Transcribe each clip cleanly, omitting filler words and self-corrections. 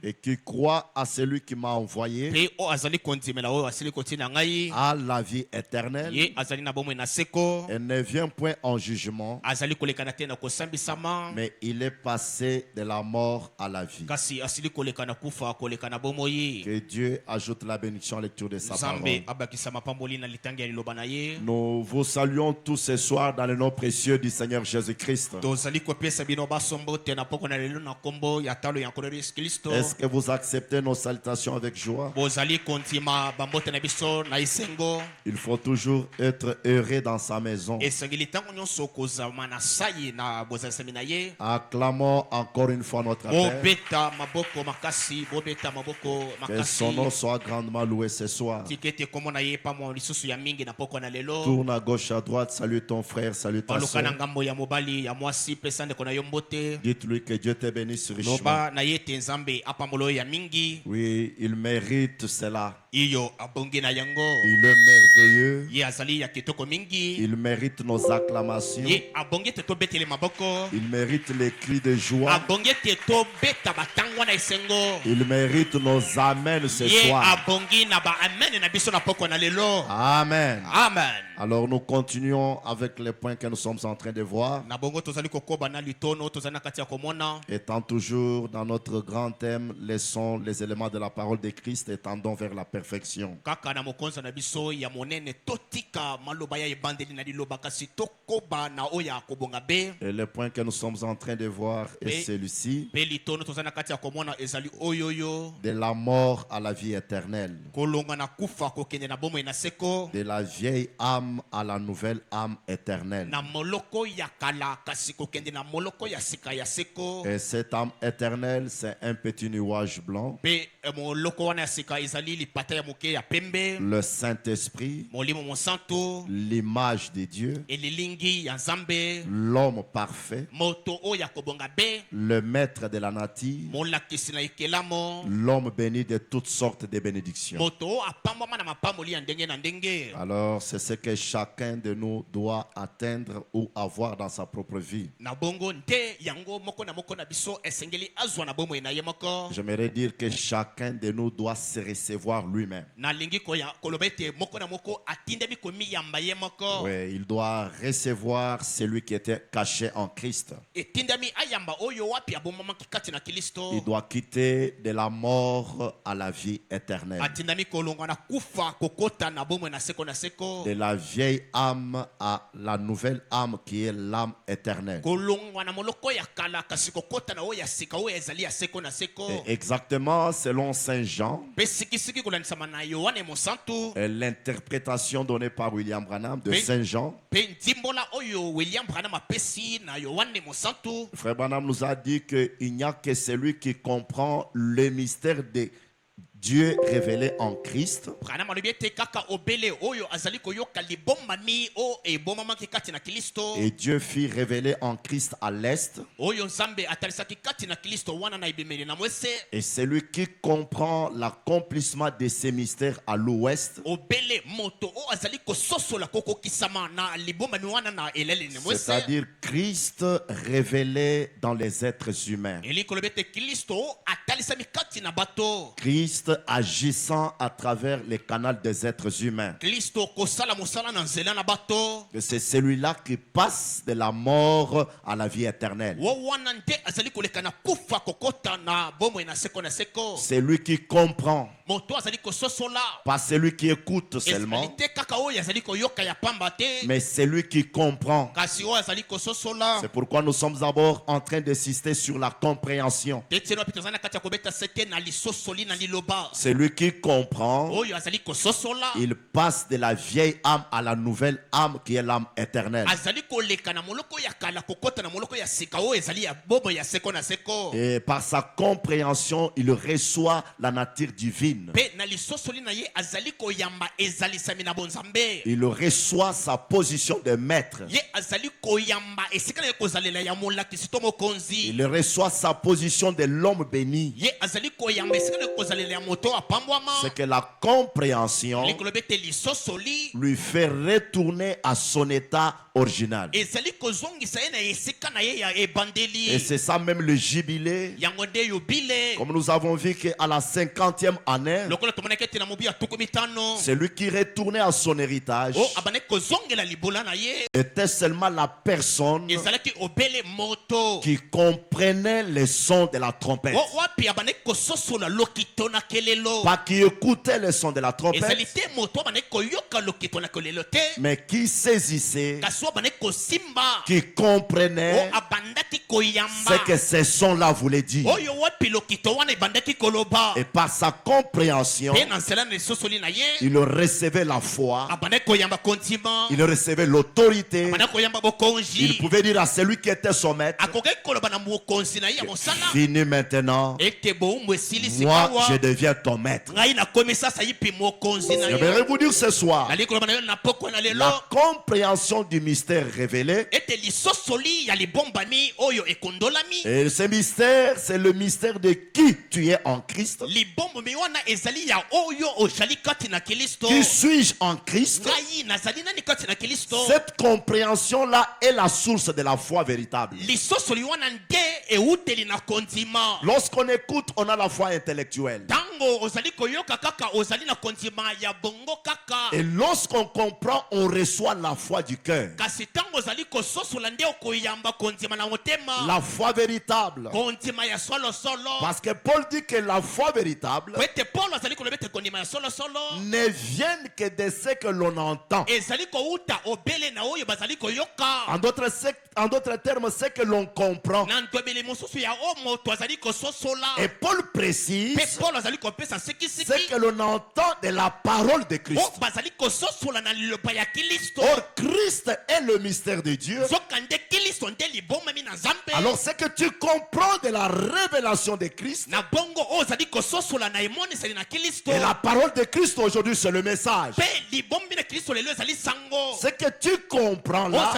et qui croit à celui qui m'a envoyé a la vie éternelle et ne vient point en jugement, mais il est passé de la mort à la vie. Que Dieu ajoute la bénédiction à la lecture de sa parole. Nous vous saluons tous ce soir dans le nom précieux du Seigneur Jésus-Christ. Est-ce que vous acceptez nos salutations avec joie? Il faut toujours être heureux dans sa maison. Acclamons encore une fois notre Père. Que son nom soit grandement loué ce soir. Tourne à gauche, à droite, salue ton frère, salue ta soeur. Dites-lui que Dieu te bénisse richement. Oui, il mérite cela. Il est merveilleux. Il mérite nos acclamations. Il mérite les cris de joie. Il mérite nos amens ce soir. Amen. Amen. Alors nous continuons avec les points que nous sommes en train de voir. Étant toujours dans notre grand thème, laissons les éléments de la parole de Christ et tendons vers la perfection. Et le point que nous sommes en train de voir est celui-ci: de la mort à la vie éternelle, de la vieille âme à la nouvelle âme éternelle. Et cette âme éternelle, c'est un petit nuage blanc. Le Saint-Esprit, l'image de Dieu, l'homme parfait, le maître de la nature, l'homme béni de toutes sortes de bénédictions. Alors, c'est ce que chacun de nous doit atteindre ou avoir dans sa propre vie. J'aimerais dire que chacun de nous doit se recevoir lui-même. Oui, il doit recevoir celui qui était caché en Christ. Il doit quitter de la mort à la vie éternelle, de la vieille âme à la nouvelle âme qui est l'âme éternelle. Et exactement selon Saint Jean, et l'interprétation donnée par William Branham de Saint Jean, Frère Branham nous a dit qu'il n'y a que celui qui comprend le mystère de Dieu révélé en Christ, et Dieu fit révéler en Christ à l'Est, et celui qui comprend l'accomplissement de ces mystères à l'Ouest, c'est-à-dire Christ révélé dans les êtres humains, Christ agissant à travers les canaux des êtres humains. Que c'est celui-là qui passe de la mort à la vie éternelle. C'est lui qui comprend, pas celui qui écoute seulement, mais c'est lui qui comprend. C'est pourquoi nous sommes d'abord en train d'insister sur la compréhension. Celui qui comprend, il passe de la vieille âme à la nouvelle âme qui est l'âme éternelle. Et par sa compréhension, il reçoit la nature divine. Il reçoit sa position de maître. Il reçoit sa position de l'homme béni. c'est que la compréhension lui fait retourner à son état original. Et c'est ça même le jubilé. Comme nous avons vu qu'à la 50e année, celui qui retournait à son héritage était seulement la personne qui comprenait les sons de la trompette. Pas qui écoutait les sons de la trompette, mais qui saisissait, qui comprenait ce que ces sons-là voulaient dire. Et par sa compréhension, il recevait la foi, il recevait l'autorité. Il pouvait dire à celui qui était son maître, finis maintenant, moi je deviens ton maître. J'aimerais vous dire ce soir, la compréhension du mystère révélé, et ce mystère, c'est le mystère de qui tu es en Christ. Qui suis-je en Christ? Cette compréhension-là est la source de la foi véritable. Lorsqu'on écoute, on a la foi intellectuelle. Et lorsqu'on comprend, on reçoit la foi du cœur. La foi véritable. Parce que Paul dit que la foi véritable ne vient que de ce que l'on entend. En d'autres termes, ce que l'on comprend. Et Paul précise ce que l'on entend de la parole de Christ. Or, Christ est le mystère de Dieu. Alors, ce que tu comprends de la révélation de Christ, et la parole de Christ aujourd'hui, c'est le message. Ce que tu comprends là,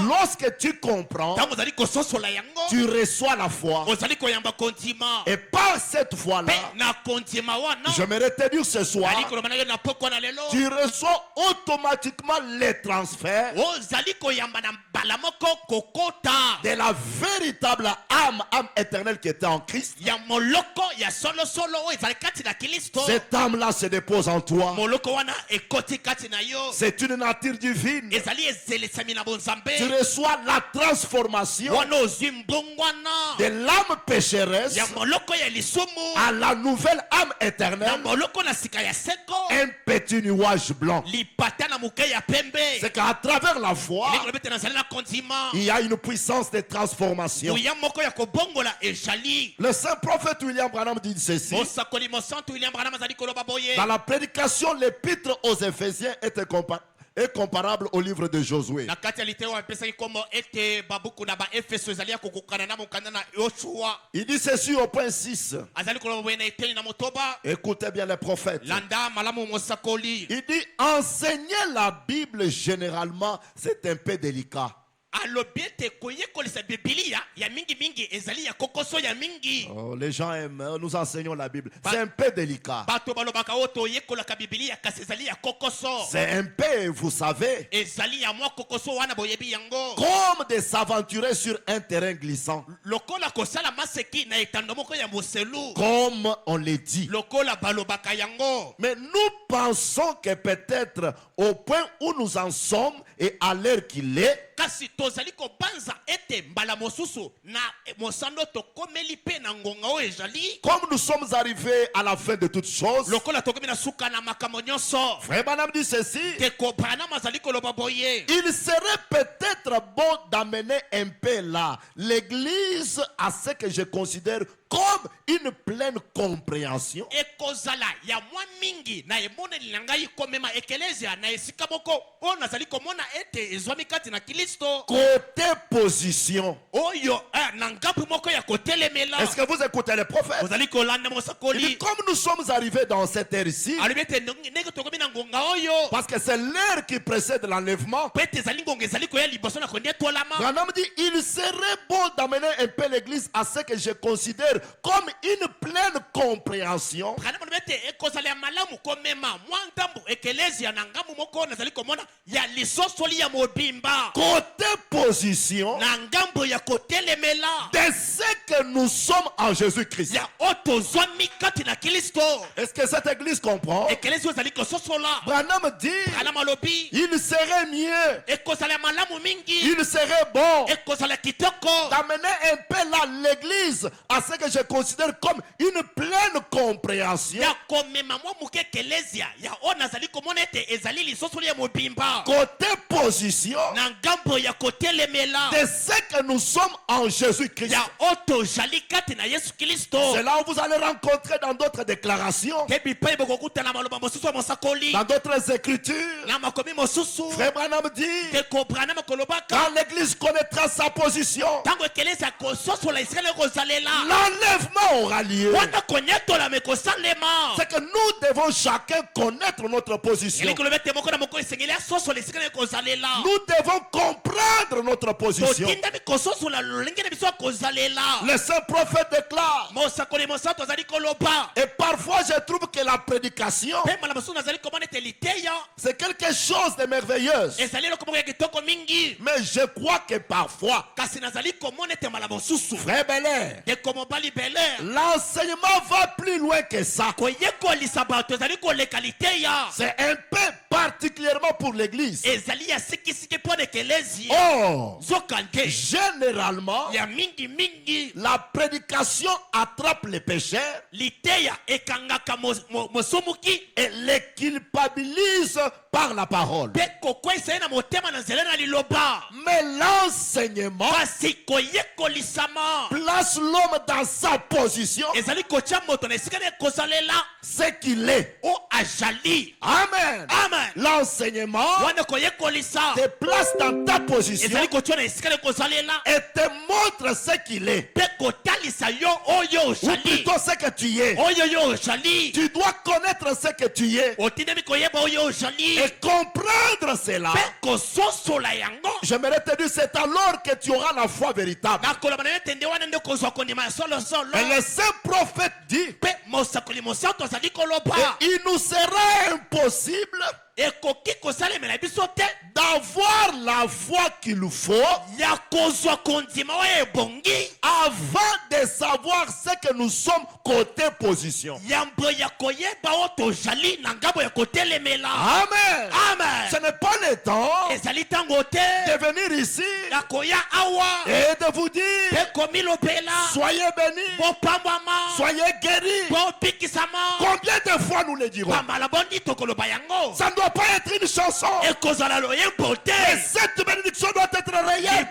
lorsque tu comprends, tu reçois la foi. Et par cette foi-là, j'aimerais te dire ce soir, tu reçois automatiquement les transferts de la véritable âme éternelle qui était en Christ. Cette âme-là se dépose en toi. C'est une nature divine. Tu reçois la transformation de l'âme pécheresse à la nouvelle âme éternelle. Un petit nuage blanc. C'est qu'à travers la foi, il y a une puissance de transformation. Le saint prophète William Branham dit ceci: dans la prédication, l'épître aux Éphésiens était comparable au livre de Josué. Il dit ceci au point 6. Écoutez bien les prophètes. Il dit enseigner la Bible généralement, c'est un peu délicat. Oh, les gens aiment, nous enseignons la Bible. C'est un peu délicat. C'est un peu, vous savez, comme de s'aventurer sur un terrain glissant. Comme on le dit. Mais nous pensons que peut-être au point où nous en sommes et à l'heure qu'il est, comme nous sommes arrivés à la fin de toutes choses, Frère Branham dit ceci: il serait peut-être bon d'amener un peu là l'église à ce que je considère comme une pleine compréhension. Côté position. Est-ce que vous écoutez les prophètes? Il dit, comme nous sommes arrivés dans cette ère ici, parce que c'est l'ère qui précède l'enlèvement, Branham dit, il serait bon d'amener un peu l'église à ce que je considère comme une pleine compréhension. Côté position de ce que nous sommes en Jésus-Christ. Est-ce que cette église comprend? Branham dit, il serait mieux, il serait bon d'amener un peu l'église à ce que je considère comme une pleine compréhension. Côté position de ce que nous sommes en Jésus-Christ. C'est là où vous allez rencontrer dans d'autres déclarations, dans d'autres écritures. Frère Branham dit, quand l'église connaîtra sa position, l'enlèvement aura lieu. C'est que nous devons chacun connaître notre position. Nous devons comprendre notre position. Le saint prophète déclare, et parfois je trouve que la prédication, c'est quelque chose de merveilleux. Mais je crois que parfois, frère Belair, l'enseignement va plus loin que ça. C'est un peu particulièrement pour l'église. Oh, généralement, la prédication attrape les pécheurs et les culpabilise par la parole. Mais l'enseignement place l'homme dans sa position, ce qu'il est. Amen. L'enseignement te place dans ta position et te montre ce qu'il est, ou plutôt ce que tu es. Tu dois connaître ce que tu es et comprendre cela. J'aimerais te dire, c'est alors que tu auras la foi véritable. Et le saint prophète dit, et il nous sera impossible d'avoir la foi qu'il nous faut avant de savoir ce que nous sommes côté position. Amen. Ce n'est pas le temps de venir ici et de vous dire, soyez bénis, soyez guéris. Combien de fois nous le dirons? Ça ne doit pas être une chanson. Et cette bénédiction doit être réelle.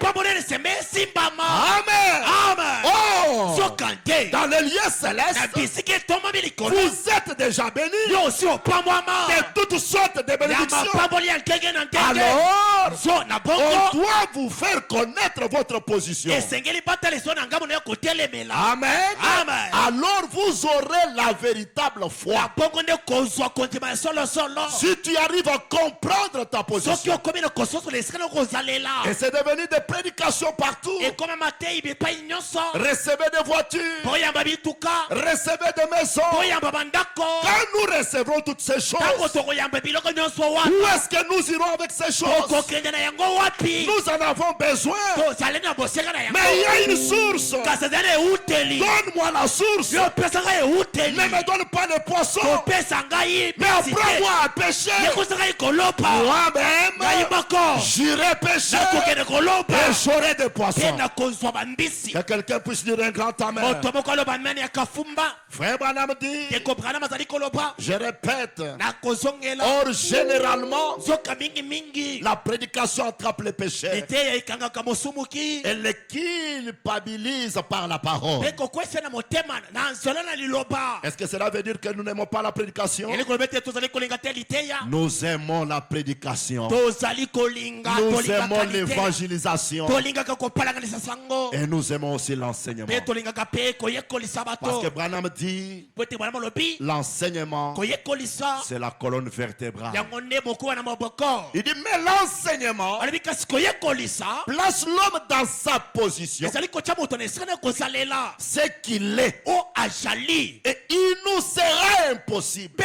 Amen. Oh, dans les lieux célestes, vous êtes déjà bénis de toutes sortes de bénédictions. Alors, on doit vous faire connaître votre position. Amen. Alors vous aurez la véritable foi. Si tu arrives à comprendre ta position, et c'est devenu des prédications partout. Recevez des voitures, recevez des maisons. Quand nous recevrons toutes ces choses, où est-ce que nous irons avec ces choses? Nous en avons besoin. Mais il y a une source. Donne-moi la source. Ne me donne pas de poisson, mais apprends-moi à pêcher. Moi-même, j'irai pêcher et j'aurai des poissons. Que quelqu'un puisse dire un grand amen. Frère Branham dit, je répète, or généralement, la prédication attrape les pécheurs et les culpabilise par la parole. Est-ce que cela veut dire que nous n'aimons pas la prédication? Nous aimons la prédication. Nous aimons l'évangélisation. Et nous aimons aussi l'enseignement. Parce que Branham dit, l'enseignement, c'est la colonne vertébrale. Il dit, mais l'enseignement place l'homme dans sa position. C'est qu'il est. Et il nous sera impossible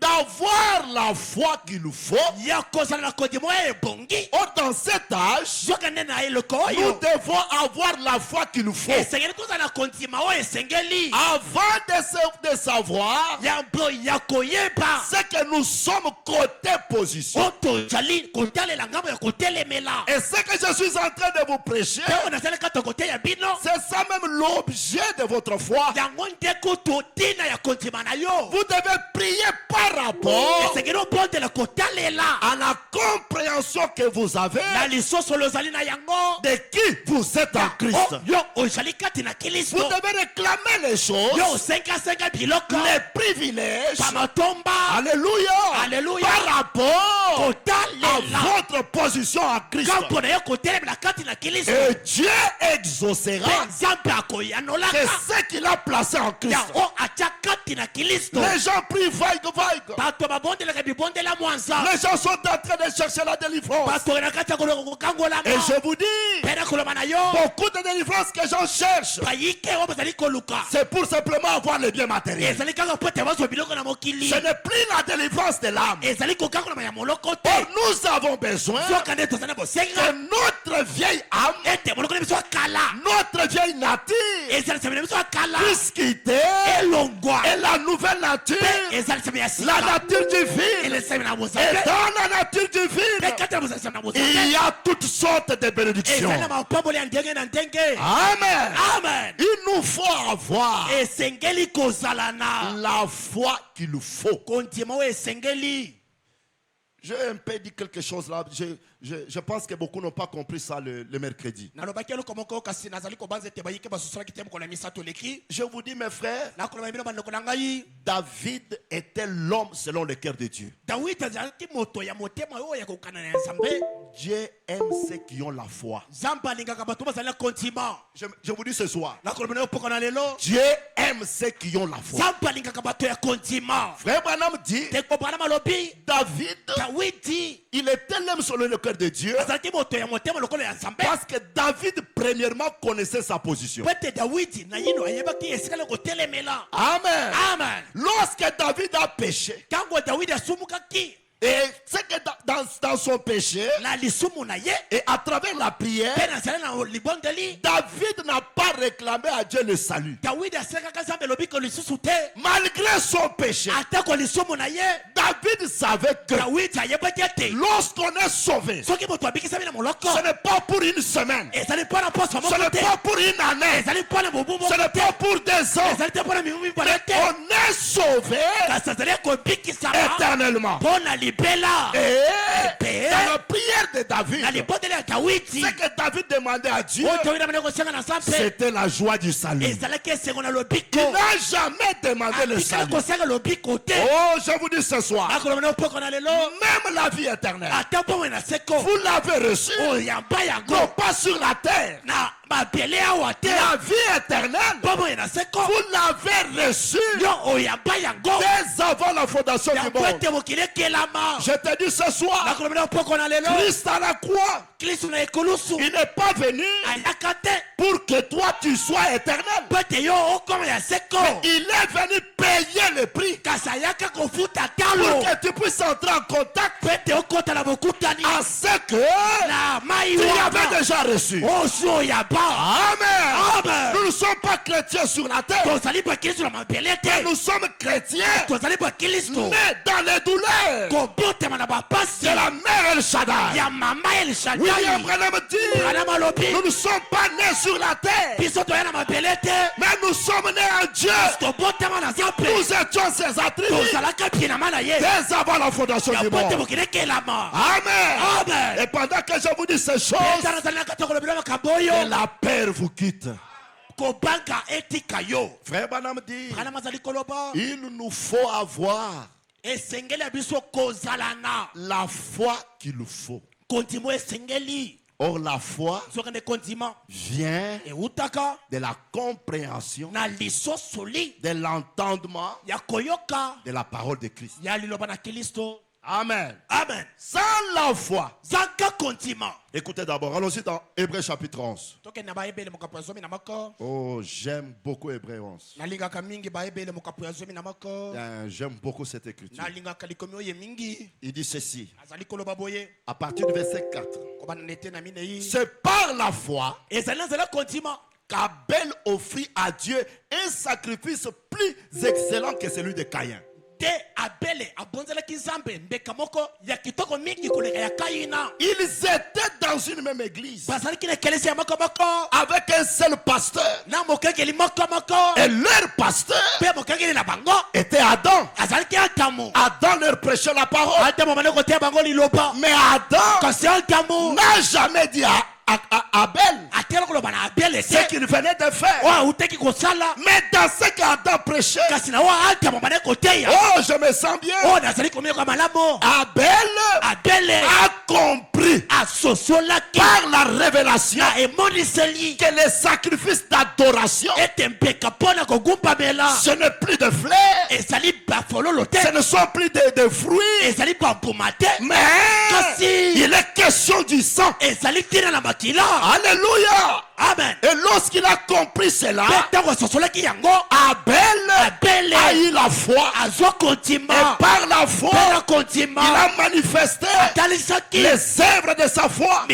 d'avoir la foi qu'il nous faut. Or, dans cet âge, nous devons avoir la foi qu'il nous faut. Avant de savoir, c'est que nous sommes côté position. Et ce que je suis en train de vous prêcher, c'est ça même l'objet de votre foi. Vous devez prier par rapport à la compréhension que vous avez de qui vous êtes en Christ. Vous devez réclamer les choses, les privilèges, alléluia, par rapport à votre position en Christ. Et Dieu exaucera c'est ce qu'il a placé en Christ. Les gens prient vague. Les gens sont en train de chercher la délivrance. Et je vous dis, beaucoup de délivrances que j'en cherche, c'est pour simplement avoir les biens matériels. Ce n'est plus la délivrance de l'âme. Nous avons besoin que notre vieille âme, notre vieille nature, puisse quitter et la nouvelle nature, la nature divine. Et dans la nature divine, il y a toutes sortes de bénédictions. Amen. Il nous faut avoir la foi qu'il nous faut. J'ai un peu dit quelque chose là. Je pense que beaucoup n'ont pas compris ça le mercredi. Je vous dis mes frères, David était l'homme selon le cœur de Dieu. Dieu aime ceux qui ont la foi. Je vous dis ce soir, Dieu aime ceux qui ont la foi. Frère Branham dit, David, il était l'homme selon le cœur de Dieu parce que David premièrement connaissait sa position. Amen. Lorsque David a péché, et c'est que dans son péché, et à travers la prière, David n'a pas réclamé à Dieu le salut. Malgré son péché, David savait que lorsqu'on est sauvé, ce n'est pas pour une semaine, ce n'est pas pour une année, ce n'est pas pour des ans, mais on est sauvé éternellement. Et dans la prière de David, ce que David demandait à Dieu, c'était la joie du salut. Il n'a jamais demandé le salut. Oh, je vous dis ce soir, même la vie éternelle, vous l'avez reçue, non pas sur la terre. La vie éternelle, vous l'avez reçue dès avant la fondation du monde. Je te dis ce soir, Christ à la croix, il n'est pas venu pour que toi tu sois éternel, mais il est venu payer le prix pour que tu puisses entrer en contact à ce que tu avais déjà reçu. Amen. Nous ne sommes pas chrétiens sur la terre, mais nous sommes chrétiens mais dans les douleurs de la mère El Shaddai. William Branham dit, nous ne sommes pas nés sur la terre, mais nous sommes nés en Dieu. Nous étions ses attributs dès avant la fondation du monde. Amen. Et pendant que je vous dis ces choses, que la paix vous quitte. Frère Branham dit, il nous faut avoir la foi qu'il faut. Or la foi vient de la compréhension, de l'entendement de la parole de Christ. Amen. Amen. Sans la foi. Écoutez d'abord, allons-y dans Hébreux chapitre 11. Oh, j'aime beaucoup Hébreux 11. J'aime beaucoup cette écriture. Il dit ceci, à partir du verset 4. C'est par la foi qu'Abel offrit à Dieu un sacrifice plus excellent que celui de Caïn. Ils étaient dans une même église avec un seul pasteur. Et leur pasteur était Adam. Adam leur prêchait la parole. Mais Adam n'a jamais dit à Abel ce qu'il venait de faire. Mais dans ce qu'Adam prêchait, oh, je me sens bien. Abel a compris par la révélation que les sacrifices d'adoration, ce n'est plus de fleurs, ce ne sont plus de fruits, mais il est question du sang. Alléluia. Amen. Et lorsqu'il a compris cela, Abel a eu la foi. Et par la foi, il a manifesté les œuvres de sa foi.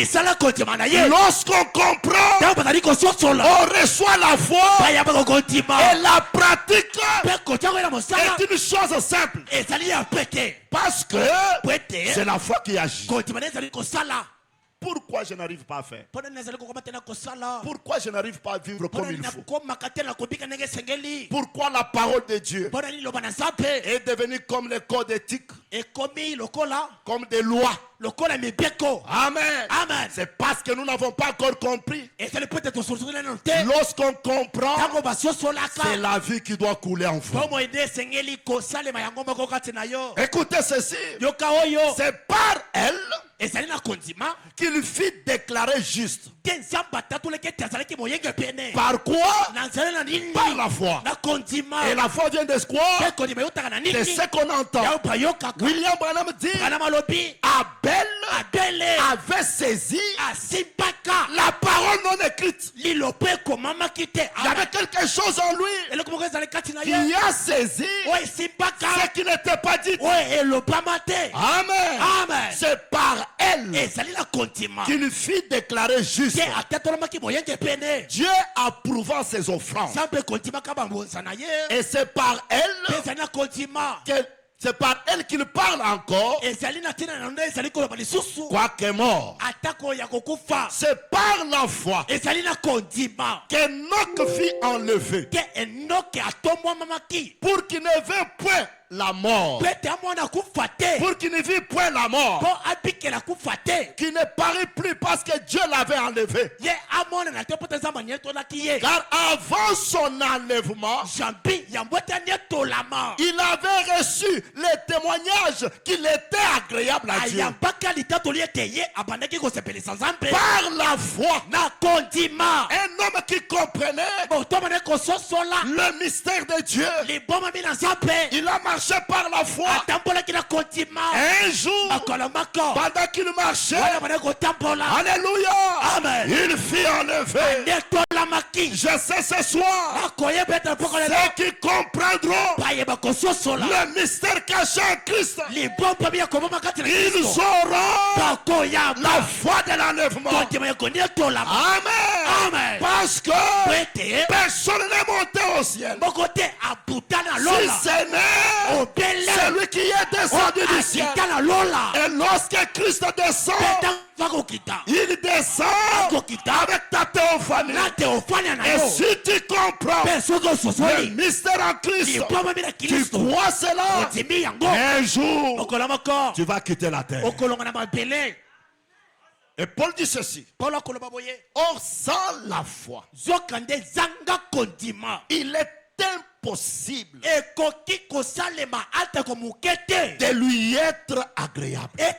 Lorsqu'on comprend, on reçoit la foi et la pratique est une chose simple. Parce que c'est la foi qui agit. Pourquoi je n'arrive pas à faire? Pourquoi je n'arrive pas à vivre comme il faut? Pourquoi la parole de Dieu est devenue comme les codes éthiques, comme des lois? Amen. Amen. C'est parce que nous n'avons pas encore compris. Lorsqu'on comprend, c'est la vie qui doit couler en vous. Écoutez ceci. C'est par elle qu'il fit déclarer juste. Par quoi? Par la foi. Et la foi vient de quoi? De ce qu'on entend. William Branham dit, Abel avait saisi la parole non écrite. Il y avait quelque chose en lui qui a saisi ce qui n'était pas dit. Amen. Amen. C'est par elle qu'il fit déclarer juste. Dieu approuvant ses offrandes. Et c'est par elle c'est par elle qu'il parle encore. Quoique mort. C'est par la foi qu'Enoch fut enlevé pour qu'il ne veuille point la mort. Pour qu'il ne vit point la mort. Qui ne parut plus parce que Dieu l'avait enlevé. Car avant son enlèvement, il avait reçu le témoignage qu'il était agréable à Dieu. Par la foi, un homme qui comprenait le mystère de Dieu, il a marché par la foi. Un jour, pendant qu'il marchait, alléluia, Amen. il fit enlever. Je sais ce soir, ceux qui comprendront le mystère caché en Christ, ils auront la foi de l'enlèvement. Amen. Amen. Parce que personne n'est monté au ciel. Si ce n'est celui qui est descendu du ciel. Et lorsque Christ descend, il descend avec ta théophanie. Et si tu comprends le mystère en Christ, tu crois cela, un jour, tu vas quitter la terre. Et Paul dit ceci. Or, sans la foi, il est impossible de lui être agréable. Même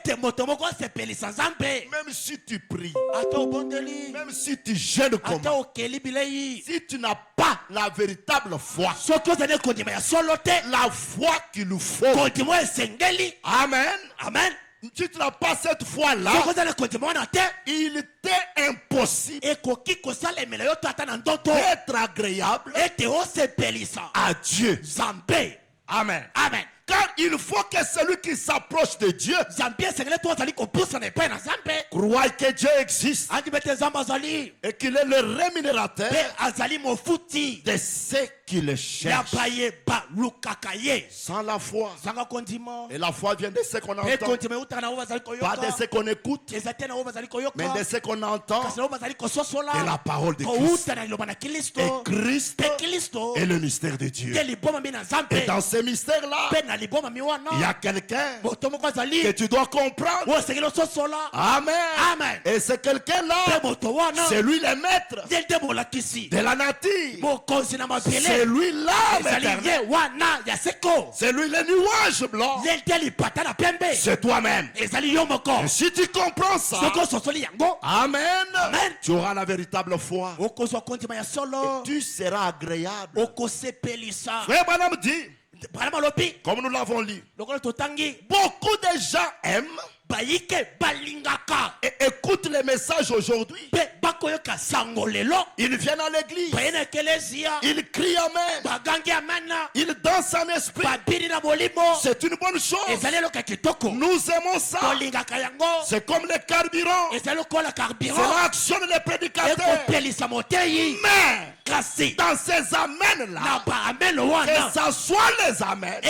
si tu pries, même si tu jeûnes comme si tu n'as pas la véritable foi, la foi qu'il nous faut. Amen. Amen. Si tu n'as pas cette foi-là, il était impossible d'être agréable à Dieu. Amen. Amen. Car il faut que celui qui s'approche de Dieu croit que Dieu existe et qu'il est le rémunérateur de ceux qui le cherchent. Sans la foi, et la foi vient de ce qu'on entend, pas de ce qu'on écoute, mais de ce qu'on entend, et la parole de Christ. Et Christ est le mystère de Dieu. Et dans ce mystère-là, il y a quelqu'un que tu dois comprendre. Amen. Amen. Et ce quelqu'un-là, c'est lui le maître de la nature. C'est lui l'âme éternelle. C'est lui le nuage blanc. C'est toi-même. Et si tu comprends ça, amen, tu auras la véritable foi. Et tu seras agréable. Frère Branham dit, comme nous l'avons lu, beaucoup de gens aiment et écoutent les messages aujourd'hui. Ils viennent à l'église, ils crient amen, ils dansent en esprit. C'est une bonne chose. Nous aimons ça. C'est comme le carburant. Cela actionne les prédicateurs. Mais dans ces amens-là, que ce soit les amens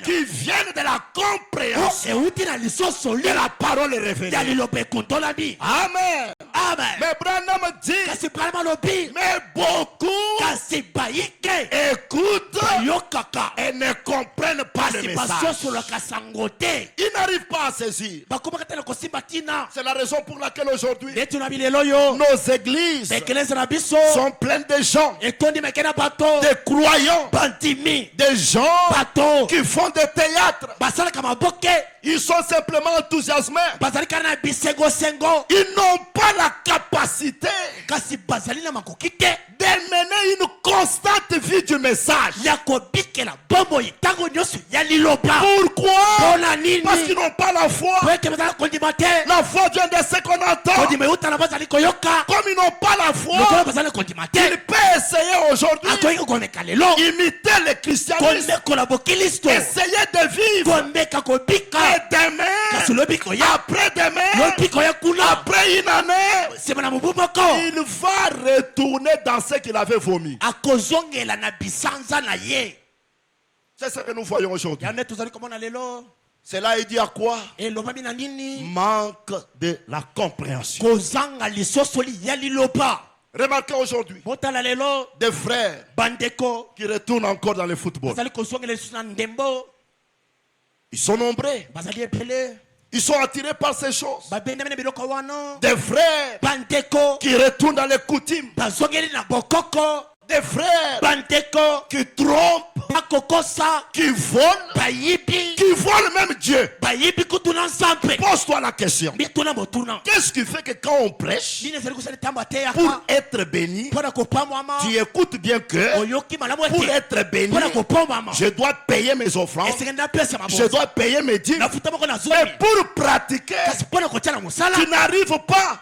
qui viennent de la compréhension de la parole révélée. Amen. Amen. Mais Branham dit, mais beaucoup écoutent et ne comprennent pas le message. Ils n'arrivent pas à saisir. C'est la raison pour laquelle aujourd'hui nos églises sont pleines de gens, de croyants, des gens qui font des théâtres. Ils sont simplement enthousiasmés. Ils n'ont pas la capacité d'amener une constante vie du message. Pourquoi? Parce qu'ils n'ont pas la foi. La foi vient de ce qu'on entend. Comme ils n'ont pas la foi, ils peuvent essayer aujourd'hui imiter le christianisme, essayer de vivre. Et demain, après-demain, après une année, il va retourner dans ce qu'il avait vomi. C'est ce que nous voyons aujourd'hui. Cela est dit à quoi? Manque de la compréhension. Remarquez aujourd'hui des frères qui retournent encore dans le football. Ils sont nombreux. Ils sont attirés par ces choses. Des frères qui retournent dans les coutumes. Des frères qui trompent, qui volent même Dieu. Pose-toi la question. Qu'est-ce qui fait que quand on prêche, pour être béni, tu écoutes bien que pour être béni, je dois payer mes offrandes, je dois payer mes dîmes. Mais pour pratiquer, tu n'arrives pas.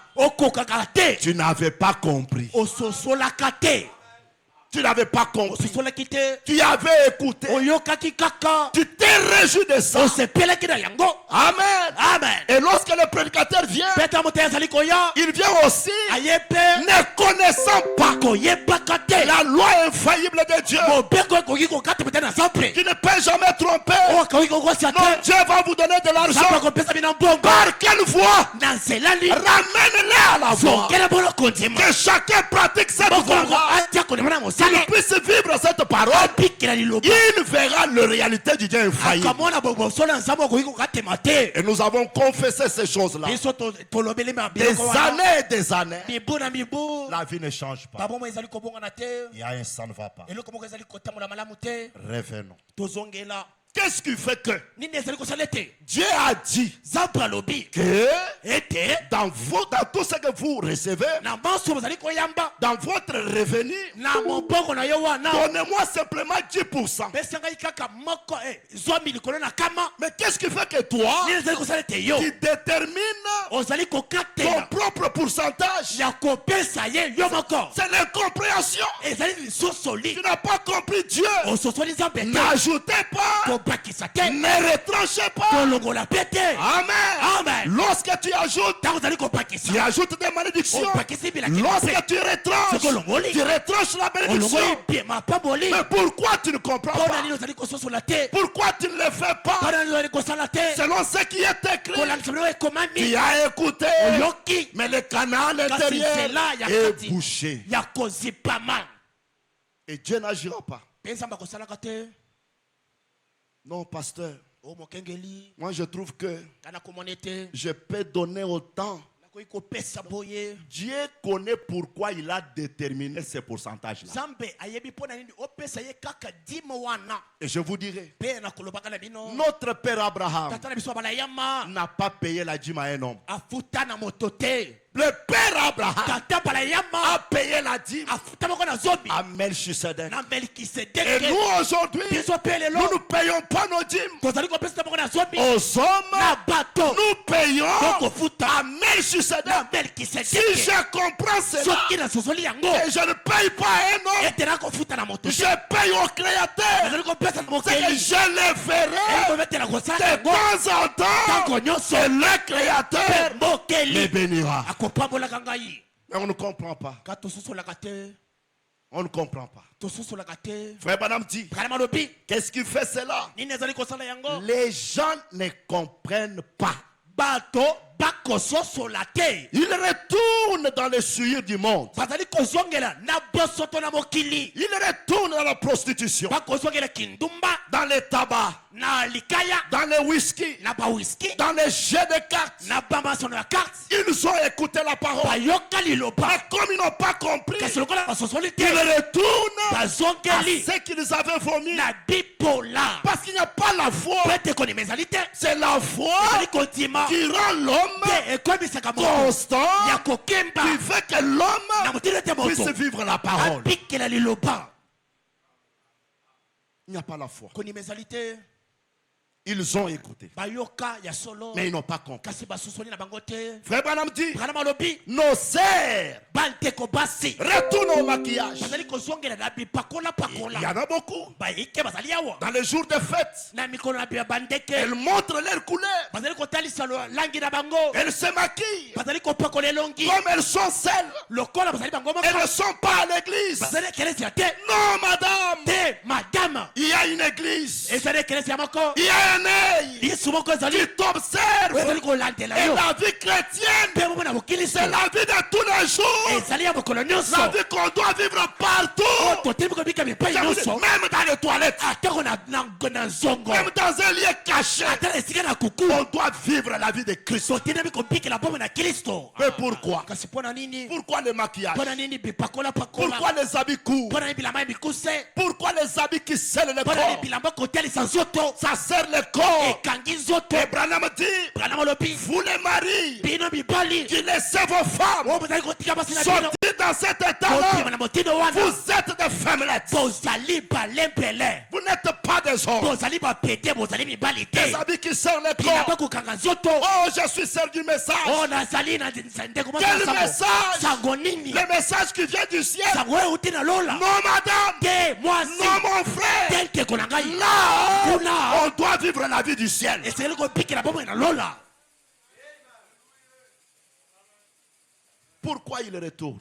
Tu n'avais pas compris. Tu n'avais pas compris. Tu avais écouté. Tu t'es réjoui de ça. Amen. Amen. Et lorsque le prédicateur vient, il vient aussi ne connaissant pas la loi infaillible de Dieu, qui ne peut jamais tromper. Non, Dieu va vous donner de l'argent. Par quelle voie? Ramène-les à la voie. Que chacun pratique cette voie-là. Qu'il puisse vivre cette parole. Il verra la réalité du Dieu infaillible. Et nous avons confessé ces choses-là. Des années et des années. La vie ne change pas. Il y a un ça ne va pas. Revenons. Qu'est-ce qui fait que Dieu a dit que dans tout ce que vous recevez, dans votre revenu, donnez-moi simplement 10%. Mais qu'est-ce qui fait que toi, tu détermines ton propre pourcentage? C'est l'incompréhension. Tu n'as pas compris Dieu. N'ajoutez pas. Ne retranchez pas. Amen. Amen. Lorsque tu ajoutes des malédictions. Lorsque tu retranches la bénédiction. Mais pourquoi tu ne comprends pas? Pourquoi tu ne le fais pas? Selon ce qui est écrit. Tu as écouté. Mais le canal intérieur est bouché. Et Dieu n'agira pas. Non, pasteur. Moi, je trouve que je peux donner autant. Dieu connaît pourquoi il a déterminé ces pourcentages-là. Et je vous dirai, notre père Abraham n'a pas payé la dîme à un homme. Le père Abraham a payé la dîme à Melchisedec. Et nous aujourd'hui, nous ne payons pas nos dîmes aux hommes. Nous payons à Melchisedec. Si je comprends cela, et je ne paye pas un homme, je paye au Créateur. C'est que je le ferai de temps en temps. Et le Créateur me bénira. Mais on ne comprend pas. On ne comprend pas. Frère Branham dit, qu'est-ce qui fait cela? Les gens ne comprennent pas. Il retourne dans les souillures du monde. Il retourne dans la prostitution, dans les tabacs, dans les whisky, dans les jeux de cartes. Ils ont écouté la parole. Mais comme ils n'ont pas compris, ils retournent à ce qu'ils avaient vomi. Parce qu'il n'y a pas la foi. C'est la foi qui rend l'homme constant, qui fait que l'homme puisse vivre la parole. Il n'y a pas la foi. Ils ont écouté, mais ils n'ont pas compris. Frère Branham dit, nos sœurs retournent au maquillage. Il y en a beaucoup. Dans les jours de fête, elles montrent leur couleur. Elles se maquillent comme elles sont celles. Elles ne sont pas à l'église. Non, madame. Il y a une église. Il y a un œil qui t'observe. Et la vie chrétienne, c'est la vie de tous les jours. La vie qu'on doit vivre partout. Même dans les toilettes, même dans un lieu caché, on doit vivre la vie de Christ. Mais pourquoi? Pourquoi le maquillage? Pourquoi les habits courts? Pourquoi les habits qui scellent le corps? Ça sert le corps. Et Branham dit, vous les maris qui laissez vos femmes sortir dans cet état-là, vous êtes des femmelettes. Vous n'êtes pas des hommes. Des habits qui servent les corps. Oh, je suis servi du message. Quel message? Le message qui vient du ciel. Non, madame. Non, mon frère. Là, on doit vivre la vie du ciel. Pourquoi ils retournent?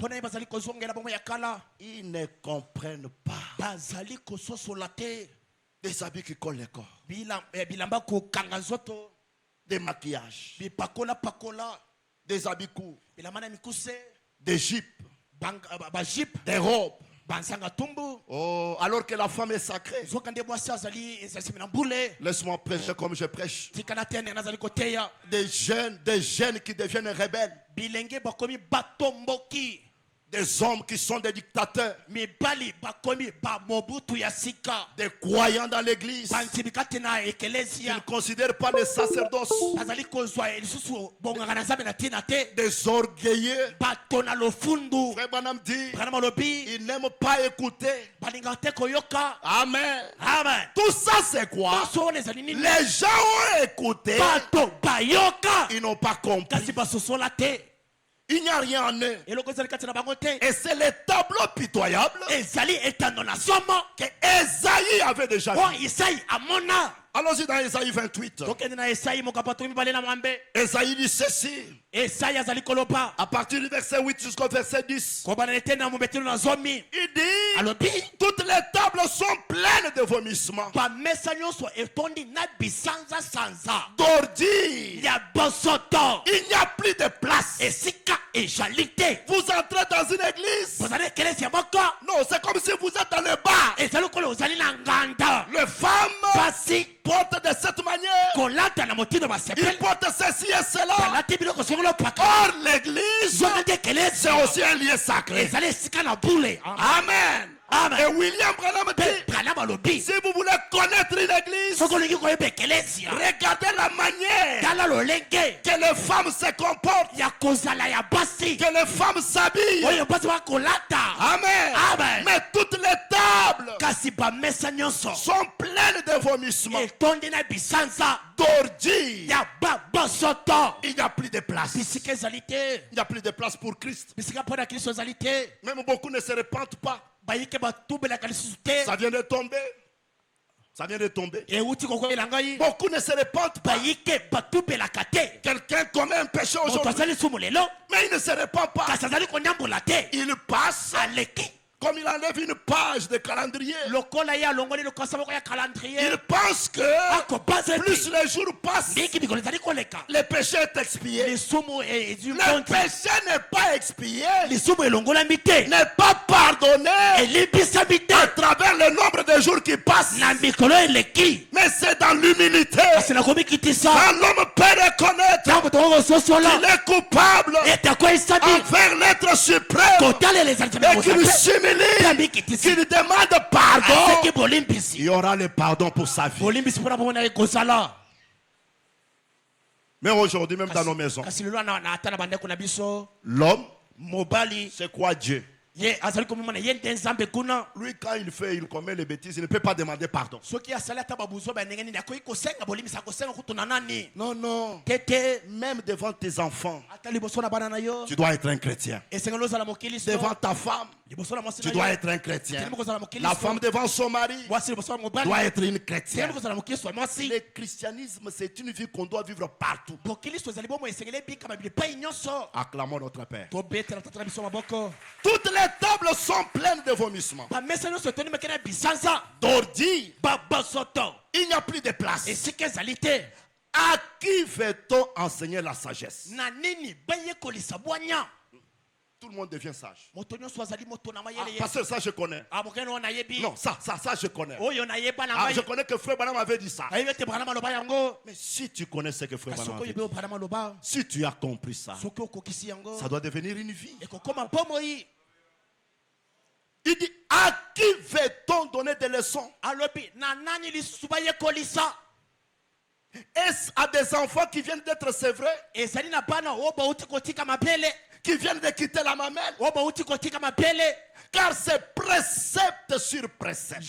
Ils ne comprennent pas. Des habits qui collent les corps. Des maquillages. Des habits courts. Des jupes. Des robes. Oh, alors que la femme est sacrée. Laisse-moi prêcher comme je prêche. Des jeunes qui deviennent rebelles. Des hommes qui sont des dictateurs. Des croyants dans l'église. Ils ne considèrent pas les sacerdoces. Des orgueilleux. Frère Branham dit, ils n'aiment pas écouter. Amen. Amen. Tout ça c'est quoi? Les gens ont écouté. Ils n'ont pas compris. Il n'y a rien en eux. Et c'est les tableaux pitoyables que Esaïe avait déjà vu. Allons-y dans Esaïe 28. Esaïe dit ceci. À partir du verset 8 jusqu'au verset 10. Il dit, toutes les tables sont pleines de vomissements, d'ordures. Il n'y a plus de place. Vous entrez dans une église. Non, c'est comme si vous êtes dans le bar. Les femmes portent de cette manière. Ils portent ceci et cela. Or l'église, c'est aussi un lieu sacré. Amen. Amen. Et William Branham dit, si vous voulez connaître une église, regardez la manière que les femmes se comportent, que les femmes s'habillent. Amen. Amen. Mais toutes les tables sont pleines de vomissements, d'orgies. Il n'y a plus de place. Il n'y a plus de place pour Christ. Même beaucoup ne se répandent pas. Ça vient de tomber. Ça vient de tomber. Beaucoup ne se répandent pas. Quelqu'un commet un péché aujourd'hui, mais il ne se répand pas. Il passe. Comme il enlève une page de calendrier, il pense que plus les jours passent, le péché est expié. Le péché n'est pas expié, n'est pas pardonné à travers le nombre de jours qui passent. Mais c'est dans l'humilité. Quand l'homme peut reconnaître qu'il est coupable envers l'être suprême et qu'il s'humilie, qu'il demande pardon, il y aura le pardon pour sa vie. Mais aujourd'hui, même dans nos maisons, l'homme, c'est quoi Dieu? Lui, quand il commet les bêtises, il ne peut pas demander pardon. Non, non. Même devant tes enfants, tu dois être un chrétien. Devant ta femme, tu dois être un chrétien. La femme devant son mari doit être une chrétienne. Le christianisme, c'est une vie qu'on doit vivre partout. Acclamons notre Père. Toutes les tables sont pleines de vomissements, d'ordures. Il n'y a plus de place. À qui fait-on enseigner la sagesse? Tout le monde devient sage. Parce que ça je connais. Non, ça je connais. Je connais que Frère Branham avait dit ça. Mais si tu connais ce que Frère Branham avait dit, si tu as compris ça, ça doit devenir une vie. Il dit, à qui veut-on donner des leçons? Est-ce à des enfants qui viennent d'être sévrés, qui viennent de quitter la mamelle. Car c'est précepte sur précepte.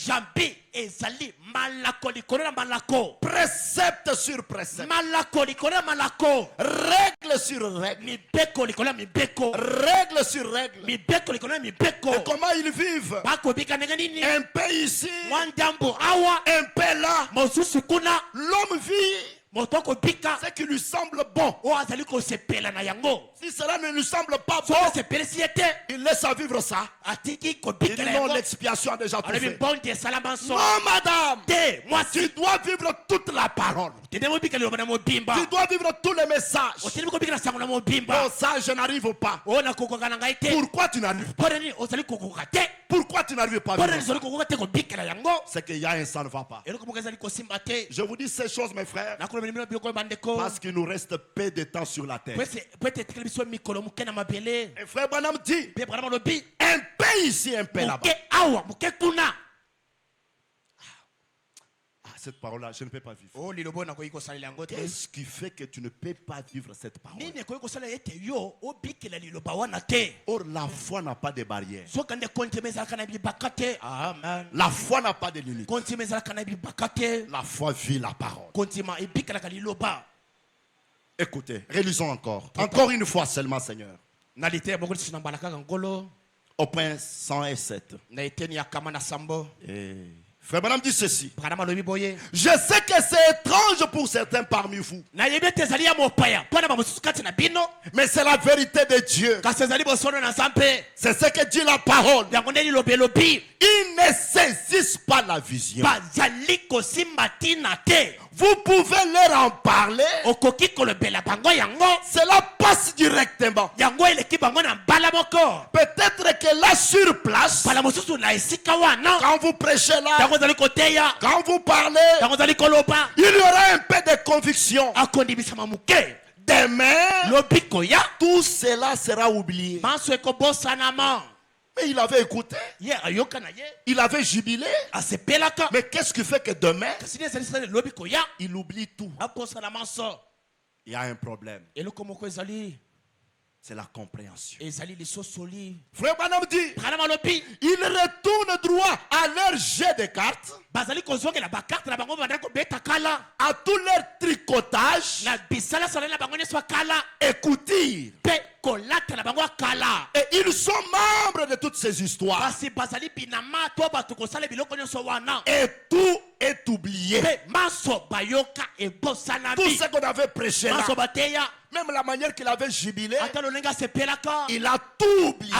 Précepte sur précepte. Règle sur règle. Règle sur règle. Et comment ils vivent? Un peu ici, un peu là. L'homme vit ce qui lui semble bon. Si cela ne lui semble pas bon, il laisse à vivre ça. Il dit non, l'expiation a déjà tout fait. Non, madame, tu dois vivre toute la parole. Tu dois vivre tous les messages. Non, ça je n'arrive pas. Pourquoi tu n'arrives pas? Pourquoi tu n'arrives pas? C'est qu'il y a un ça ne va pas. Je vous dis ces choses, mes frères, parce qu'il nous reste peu de temps sur la terre. Et frère Branham dit, un peu ici, un peu là-bas. Cette parole-là, je ne peux pas vivre. Qu'est-ce qui fait que tu ne peux pas vivre cette parole? Or, la foi n'a pas de barrière. Amen. La foi n'a pas de limite. La foi vit la parole. Écoutez, relisons encore. Encore une fois seulement, Seigneur. Au point 107. Frère Branham dit ceci. Je sais que c'est étrange pour certains parmi vous. Mais c'est la vérité de Dieu. C'est ce que dit la parole. Ils ne saisissent pas la vision. Vous pouvez leur en parler. Cela passe directement. Peut-être que là sur place, quand vous prêchez là, quand vous parlez, il y aura un peu de conviction. Demain, tout cela sera oublié. Mais il avait écouté. Il avait jubilé. Mais qu'est-ce qui fait que demain, il oublie tout? Il y a un problème. C'est la compréhension. Frère Branham dit, ils retournent droit à leur jet de cartes, à tout leur tricotage, écoutir. Et ils sont membres de toutes ces histoires. Et tout est oublié. Tout ce qu'on avait prêché là, même la manière qu'il avait jubilé, il a tout oublié.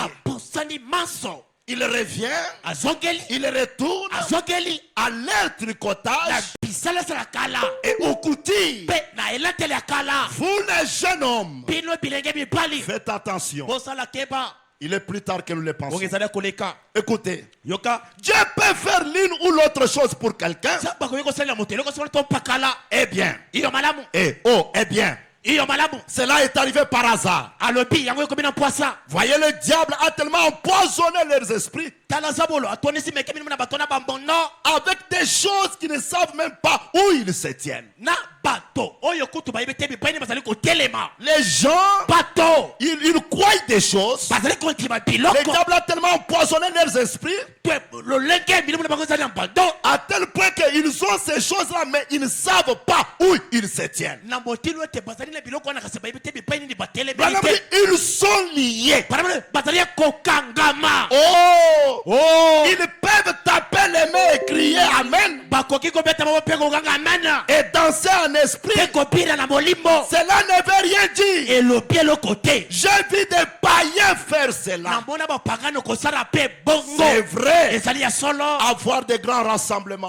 Il revient, il retourne à leur tricotage et au coutil. Vous les jeunes hommes, faites attention. Il est plus tard que nous le pensons. Écoutez, Dieu peut faire l'une ou l'autre chose pour quelqu'un. Eh bien, eh bien, cela est arrivé par hasard. Voyez, le diable a tellement empoisonné leurs esprits avec des choses qui ne savent même pas où ils se tiennent. Les gens, ils croient des choses. Le diable a tellement empoisonné leurs esprits à tel point qu'ils ont ces choses-là, mais ils ne savent pas où ils se tiennent. Ils sont liés. Oh, ils peuvent taper les mains et crier Amen et danser en esprit. Cela ne veut rien dire. J'ai vu des païens faire cela. C'est vrai. Avoir des grands rassemblements.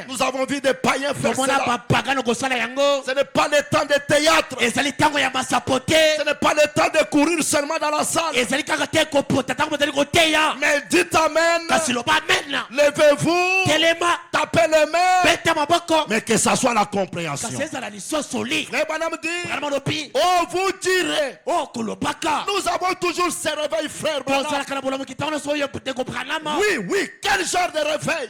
Nous avons vu des païens faire cela. Ce n'est pas le temps de théâtre. Ce n'est pas le temps de courir seulement dans la salle. Mais dites Amen. Levez-vous. taper les mains, mais que ça soit la compréhension. Frère Branham dit, oh vous direz, nous avons toujours ce réveil, frère Branham. Oui, quel genre de réveil?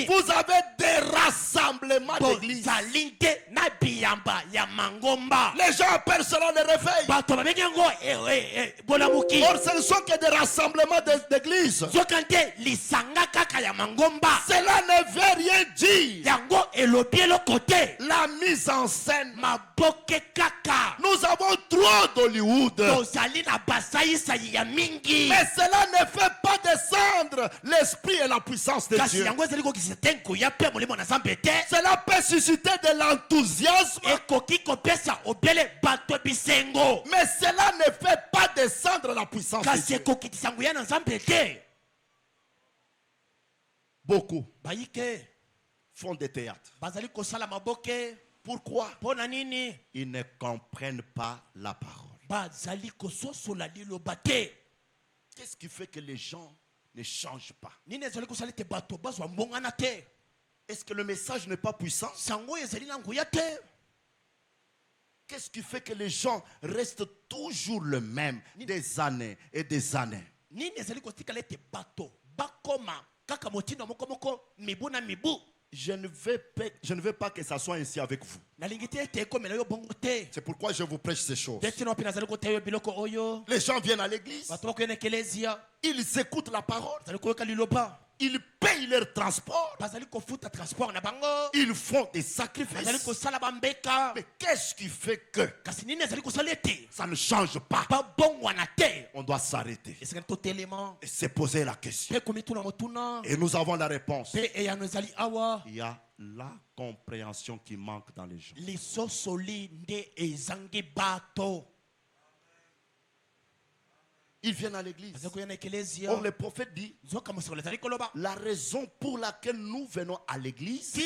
Vous avez des rassemblements d'église. Les gens appellent cela des réveils. Or ce ne sont que des rassemblements d'église. Cela ne veut rien dire. La mise en scène. Nous avons trop d'Hollywood. Mais cela ne fait pas descendre l'esprit et la puissance de Dieu. Cela peut susciter de l'enthousiasme. Mais cela ne fait pas descendre la puissance de Dieu. Beaucoup font des théâtres. Pourquoi? Ils ne comprennent pas la parole. Qu'est-ce qui fait que les gens ne changent pas? Est-ce que le message n'est pas puissant? Qu'est-ce qui fait que les gens restent toujours le même des années et des années? Je ne veux pas que ça soit ainsi avec vous. C'est pourquoi je vous prêche ces choses. Les gens viennent à l'église. Ils écoutent la parole. Ils payent leur transport. Ils font des sacrifices. Mais qu'est-ce qui fait que ça ne change pas? On doit s'arrêter et se poser la question. Et nous avons la réponse. Il y a la compréhension qui manque dans les gens. Ils viennent à l'église. Or le prophète dit, la raison pour laquelle nous venons à l'église,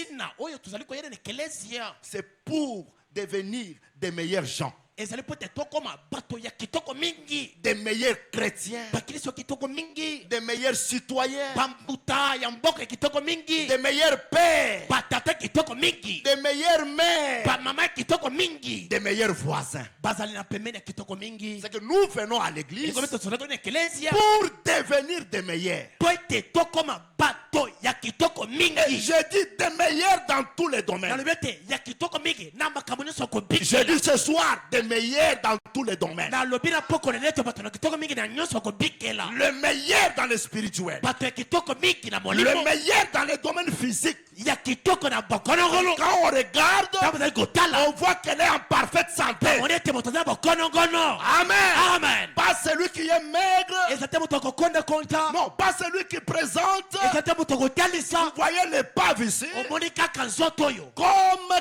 c'est pour devenir des meilleurs gens, des meilleurs chrétiens, des meilleurs citoyens, des meilleurs pères, des meilleures mères, des meilleurs voisins. C'est que nous venons à l'église pour devenir des meilleurs. Et je dis des meilleurs dans tous les domaines. Je dis ce soir des meilleurs dans tous les domaines. Le meilleur dans le spirituel. Le meilleur dans les domaines physiques. Quand on regarde, on voit qu'elle est en parfaite santé. Amen. Pas celui qui est maigre. Non, pas celui qui présente. Vous voyez les paves ici. Comme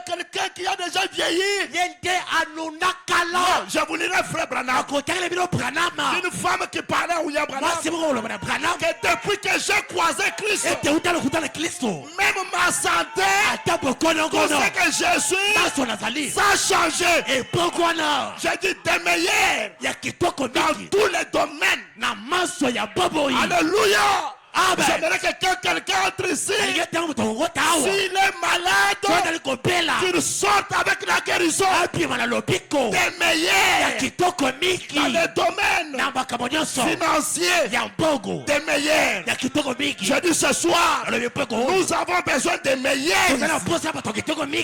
quelqu'un qui a déjà vieilli. Non, je vous lirai frère Branham. Une femme qui parlait à William Branham. Que depuis que j'ai croisé Christ, même ma santé, tout ce que je suis, ça a changé. J'ai dit des meilleurs dans tous les domaines. Alléluia. J'aimerais que quelqu'un entre ici. S'il est malade, qu'il sorte avec la guérison. Des meilleurs dans les domaines financiers. Des meilleurs. Je dis ce soir, nous avons besoin des meilleurs.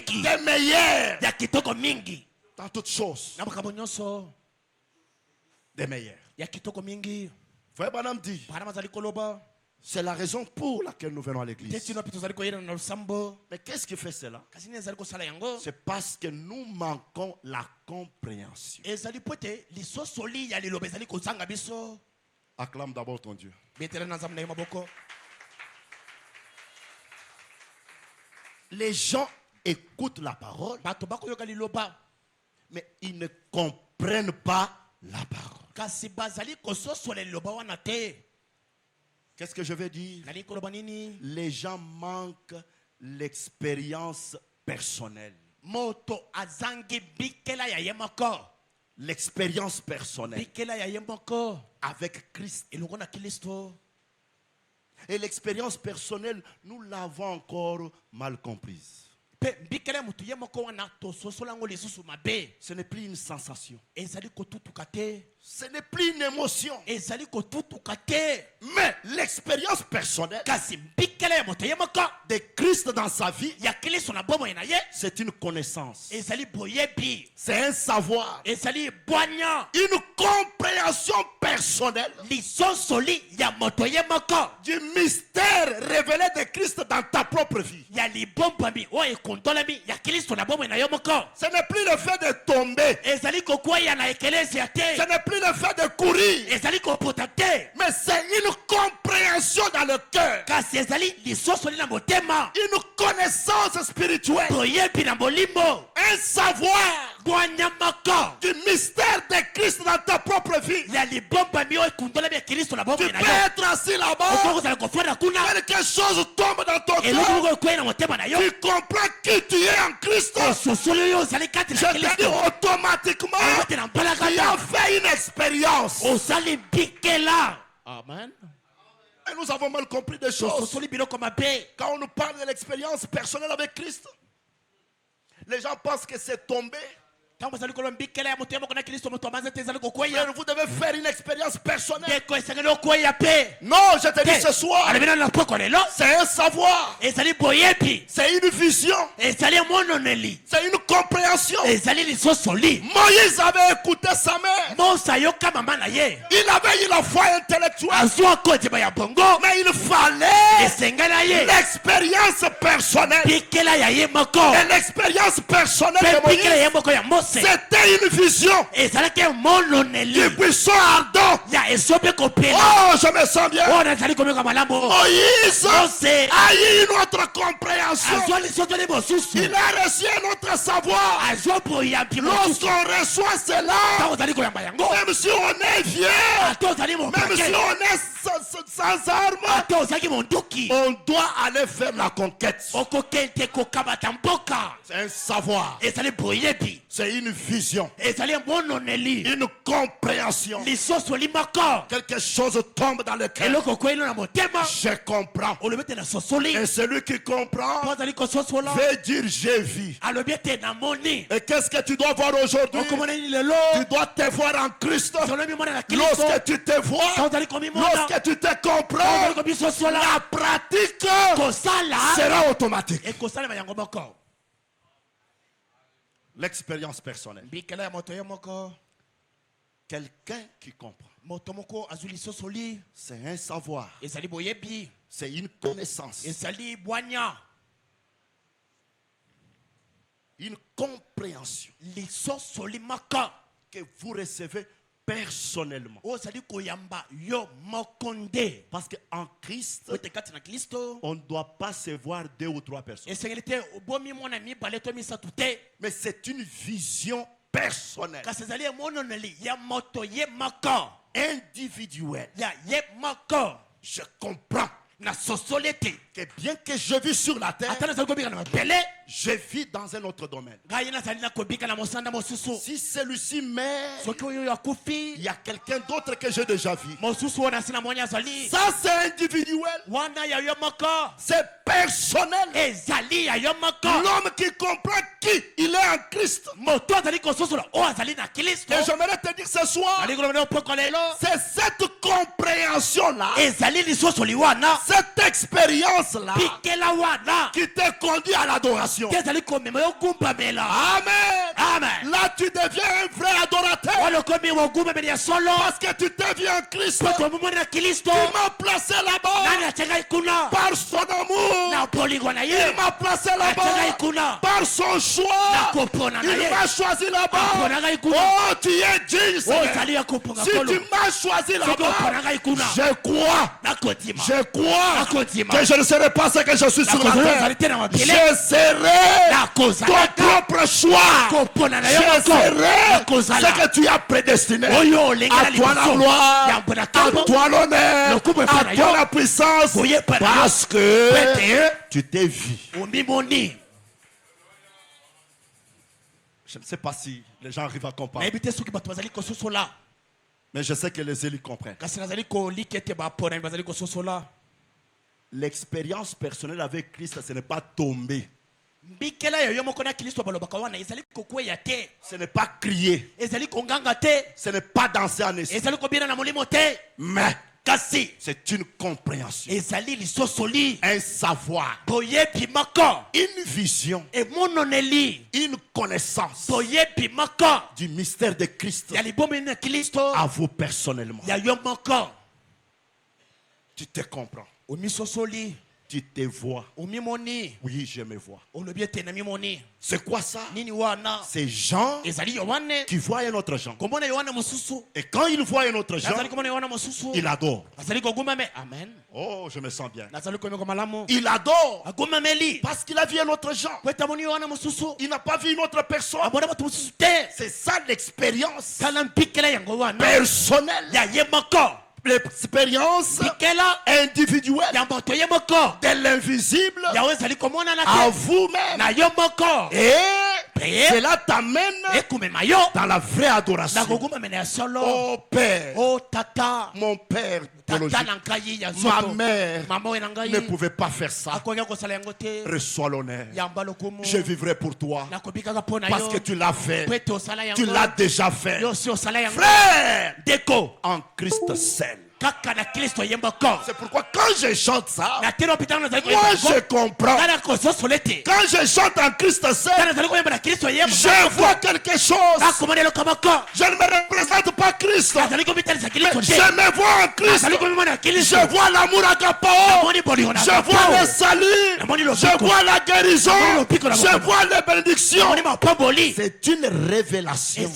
Des meilleurs dans toutes choses. Des meilleurs. Frère Branham dit, c'est la raison pour laquelle nous venons à l'église. Mais qu'est-ce qui fait cela? C'est parce que nous manquons la compréhension. Acclame d'abord ton Dieu. Les gens écoutent la parole, mais ils ne comprennent pas la parole. Qu'est-ce que je veux dire? Les gens manquent l'expérience personnelle. L'expérience personnelle avec Christ. Et l'expérience personnelle, nous l'avons encore mal comprise. Ce n'est plus une sensation. Ce n'est plus une émotion. Mais l'expérience personnelle de Christ dans sa vie, c'est une connaissance. C'est un savoir. Une compréhension personnelle du mystère révélé de Christ dans ta propre vie. Ce n'est plus le fait de tomber. Ce n'est plus le fait de courir. Mais c'est une compréhension dans le cœur. Une connaissance spirituelle. Un savoir du mystère de Christ dans ta propre vie. Tu peux être assis là-bas. Quelque chose tombe dans ton cœur. Tu comprends qui tu es en Christ. Je te dis automatiquement, tu as fait une expérience. Amen. Et nous avons mal compris des choses. Quand on nous parle de l'expérience personnelle avec Christ, les gens pensent que c'est tomber. Mais vous devez faire une expérience personnelle. Non, je te dis ce soir, c'est un savoir. C'est une vision. C'est une compréhension. Moïse avait écouté sa mère. Il avait eu la foi intellectuelle. Mais il fallait l'expérience personnelle. Et l'expérience personnelle de Moïse, c'était une vision du buisson ardent. Oh, je me sens bien. Moïse a eu une autre compréhension. Il a reçu un autre savoir. Lorsqu'on reçoit cela, même si on est vieux, même si on est sans armes, on doit aller faire la conquête. C'est un savoir. C'est une vision. Une compréhension. Quelque chose tombe dans le cœur. Je comprends. Et celui qui comprend veut dire j'ai vu. Et qu'est-ce que tu dois voir aujourd'hui? Tu dois te voir en Christ. Lorsque tu te vois, lorsque tu te comprends, la pratique sera automatique. L'expérience personnelle. Quelqu'un qui comprend. C'est un savoir. C'est une connaissance. Une compréhension que vous recevez personnellement. Parce qu'en Christ, on ne doit pas se voir 2 ou 3 personnes. Mais c'est une vision personnelle. Individuelle. Je comprends que bien que je vis sur la terre, je vis dans un autre domaine. Si celui-ci meurt, il y a quelqu'un d'autre que j'ai déjà vu. Ça c'est individuel. C'est personnel. L'homme qui comprend qui il est en Christ. Et j'aimerais te dire ce soir, c'est cette compréhension-là, cette expérience-là qui te conduit à l'adoration. Amen. Là tu deviens un vrai adorateur. Parce que tu deviens en Christ. Tu m'as placé là-bas par son amour. Il m'a placé là-bas par son choix. Il m'a choisi là-bas. Oh, tu es digne, Seigneur. Si tu m'as choisi là-bas, je crois que je ne serai pas ce que je suis sur la terre. Je serai ton propre choix. Je serai ce que tu as prédestiné. À toi la gloire, à toi l'honneur, à toi la puissance, parce que tu t'es vu. Je ne sais pas si les gens arrivent à comprendre, mais je sais que les élus comprennent. l'expérience personnelle avec Christ, ce n'est pas tomber. Ce n'est pas crier. Ce n'est pas danser en esprit. Mais c'est une compréhension, un savoir, une vision, une connaissance du mystère de Christ à vous personnellement. Tu te comprends. Tu te vois. Oui, je me vois. C'est quoi ça? C'est Jean qui voit un autre Jean. Et quand il voit un autre Jean, il adore. Amen. Oh, je me sens bien. Il adore parce qu'il a vu un autre Jean. Il n'a pas vu une autre personne. C'est ça l'expérience personnelle. L'expérience individuelle de l'invisible à vous-même. Et cela t'amène dans la vraie adoration. Oh Père, mon Père biologique, ma mère ne pouvait pas faire ça. Reçois l'honneur. Je vivrai pour toi parce que tu l'as fait. Tu l'as déjà fait. Frère, en Christ seul. C'est pourquoi quand je chante ça, moi je comprends. Quand je chante en Christ seul, je vois quelque chose. Je ne me représente pas Christ, mais je me vois en Christ. Je vois l'amour agapao. Je vois le salut. Je vois la guérison. Je vois les bénédictions. C'est une révélation.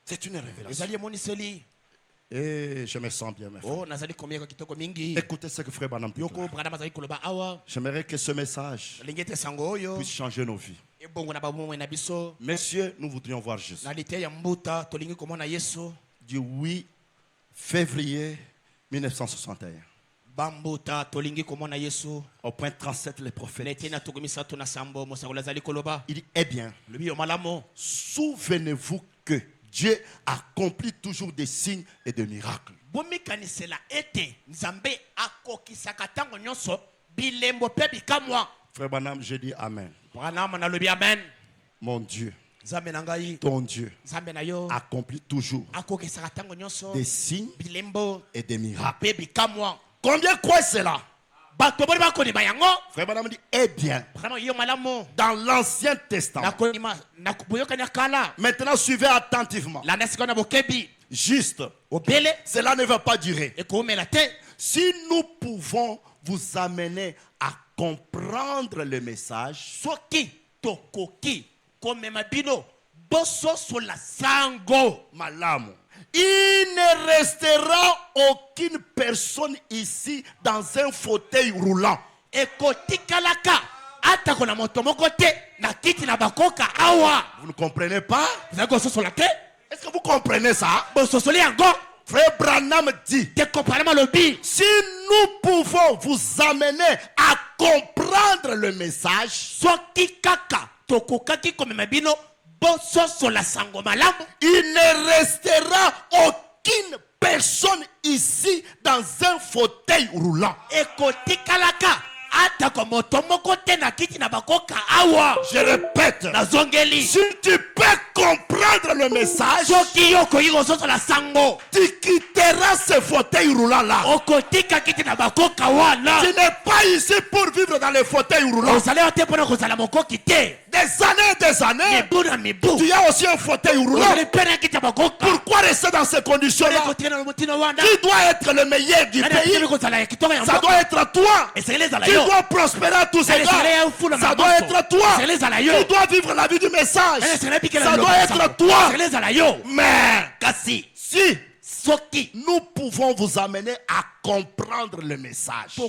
C'est une révélation. Et je me sens bien, mes frères. Écoutez ce que Frère Branham dit. J'aimerais que ce message puisse changer nos vies. Messieurs, nous voudrions voir Jésus. Du 8 février 1961. Au point 37, les prophètes. Il dit, eh bien, souvenez-vous que Dieu accomplit toujours des signes et des miracles. Frère Branham, je dis Amen. Mon Dieu, ton Dieu accomplit toujours des signes et des miracles. Combien croient cela? Frère Branham dit, eh bien, dans l'Ancien Testament, maintenant suivez attentivement. Juste, cela ne va pas durer. Si nous pouvons vous amener à comprendre le message, malamu, il ne restera aucune personne ici dans un fauteuil roulant. Vous ne comprenez pas? Est-ce que vous comprenez ça? Frère Branham dit, si nous pouvons vous amener à comprendre le message, il ne restera aucune personne ici dans un fauteuil roulant. Je répète, si tu peux comprendre le message, tu quitteras ce fauteuil roulant là. Tu n'es pas ici pour vivre dans les fauteuils roulants. Des années, tu as aussi un fauteuil roulant. Pourquoi rester dans ces conditions-là? Tu dois être le meilleur du pays. Ça doit être toi. Tu dois prospérer à tous égards. Ça doit être toi. Tu dois vivre la vie du message. Ça doit être toi. Mais si nous pouvons vous amener à comprendre le message.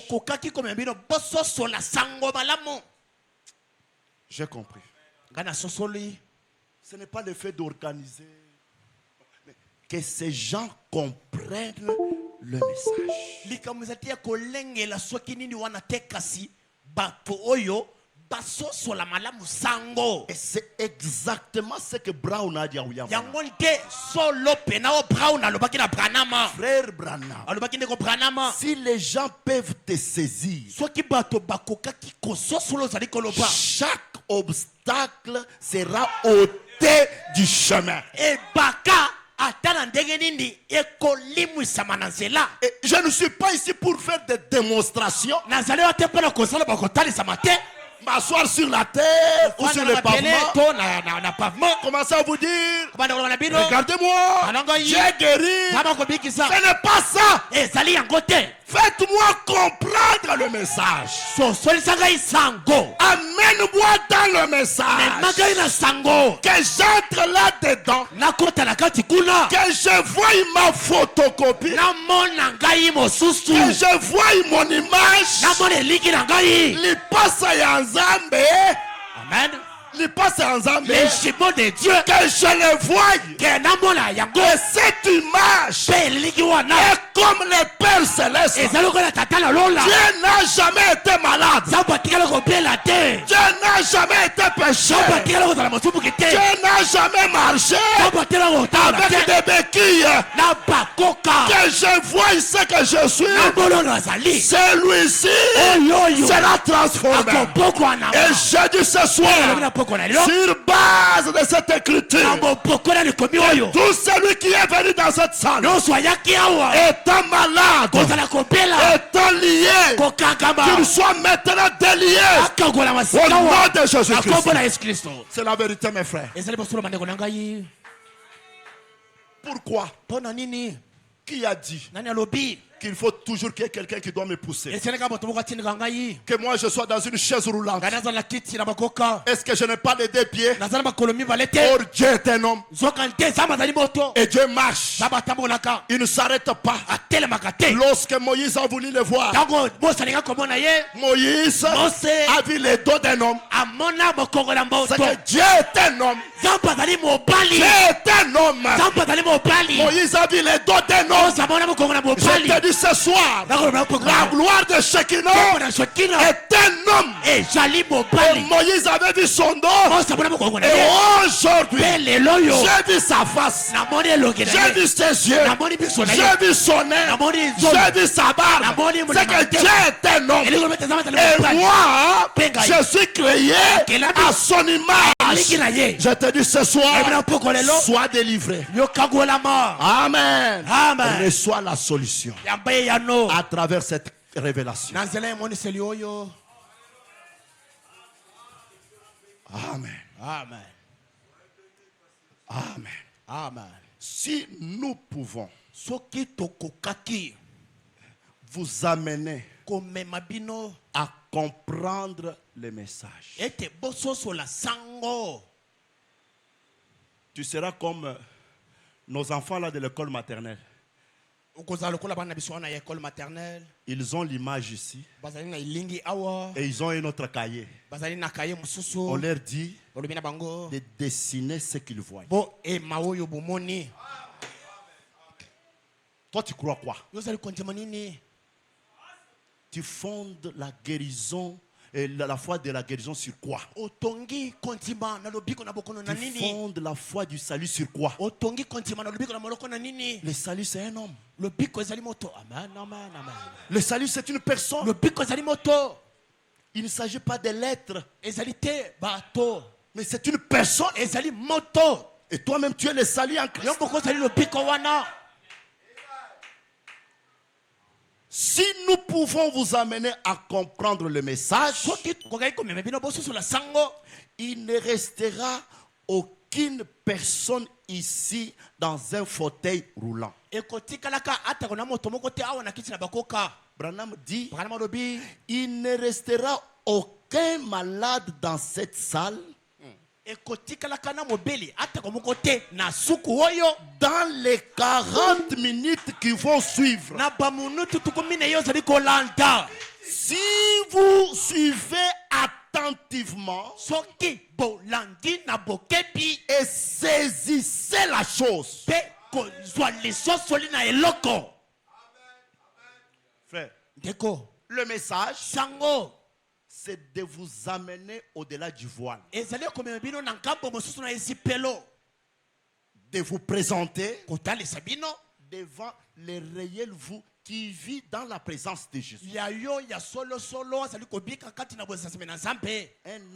J'ai compris. Ce n'est pas le fait d'organiser, mais que ces gens comprennent le message. Et c'est exactement ce que Brown a dit à William. Frère Branham, si les gens peuvent te saisir, chaque obstacle sera ôté du chemin. Et je ne suis pas ici pour faire des démonstrations, m'asseoir sur la terre ou sur le pavement, commencer à vous dire, regardez-moi, j'ai guéri. Ce n'est pas ça. Faites-moi comprendre le message. Amène-moi dans le message. Que j'entre là-dedans. Que je voie ma photocopie. Que je voie mon image. Il passe à Nzambe. Amen. Il passe en Zambie. Les jumeaux de Dieu. Que je le voie. Et cette image est comme le Père Céleste. Dieu n'a jamais été malade. Dieu n'a jamais été péché. Dieu n'a jamais marché avec des béquilles. Que je voie ce que je suis. Celui-ci sera transformé. Et je dis ce soir, sur base de cette écriture, tout celui qui est venu dans cette salle étant malade, étant lié, qu'il soit maintenant délié au nom de Jésus-Christ. C'est la vérité, mes frères. Pourquoi? Qui a dit qu'il faut toujours qu'il y ait quelqu'un qui doit me pousser? Que moi je sois dans une chaise roulante. Est-ce que je n'ai pas les deux pieds? Or Dieu est un homme. Et Dieu marche. Il ne s'arrête pas. Lorsque Moïse a voulu le voir, Moïse a vu les dos d'un homme. C'est que Dieu est un homme. Dieu est un homme. Moïse a vu les dos d'un homme. Je te dis ce soir, la gloire de Shekinah est un homme. Et Moïse avait vu son dos. Et aujourd'hui, j'ai vu sa face, j'ai vu ses yeux, j'ai vu son nez, j'ai vu sa barbe. C'est que Dieu est un homme. Et moi, je suis créé à son image. Je te dis ce soir, sois délivré. Amen. Reçois la solution à travers cette révélation. Amen. Amen. Amen. Amen. Si nous pouvons vous amener à comprendre le message, tu seras comme nos enfants là de l'école maternelle. Ils ont l'image ici et ils ont un autre cahier. On leur dit de dessiner ce qu'ils voient. Toi tu crois quoi? Tu fondes la guérison et la foi de la guérison sur quoi? Tu fondes la foi du salut sur quoi? Le salut c'est un homme. Le salut c'est une personne. Il ne s'agit pas de lettres, mais c'est une personne. Et toi-même tu es le salut en Christ. Si nous pouvons vous amener à comprendre le message, il ne restera aucune personne ici dans un fauteuil roulant. Branham dit, il ne restera aucun malade dans cette salle dans les 40 minutes qui vont suivre. Si vous suivez attentivement et saisissez la chose, frère, le message, c'est de vous amener au-delà du voile. De vous présenter devant les réels vous qui vit dans la présence de Jésus. Un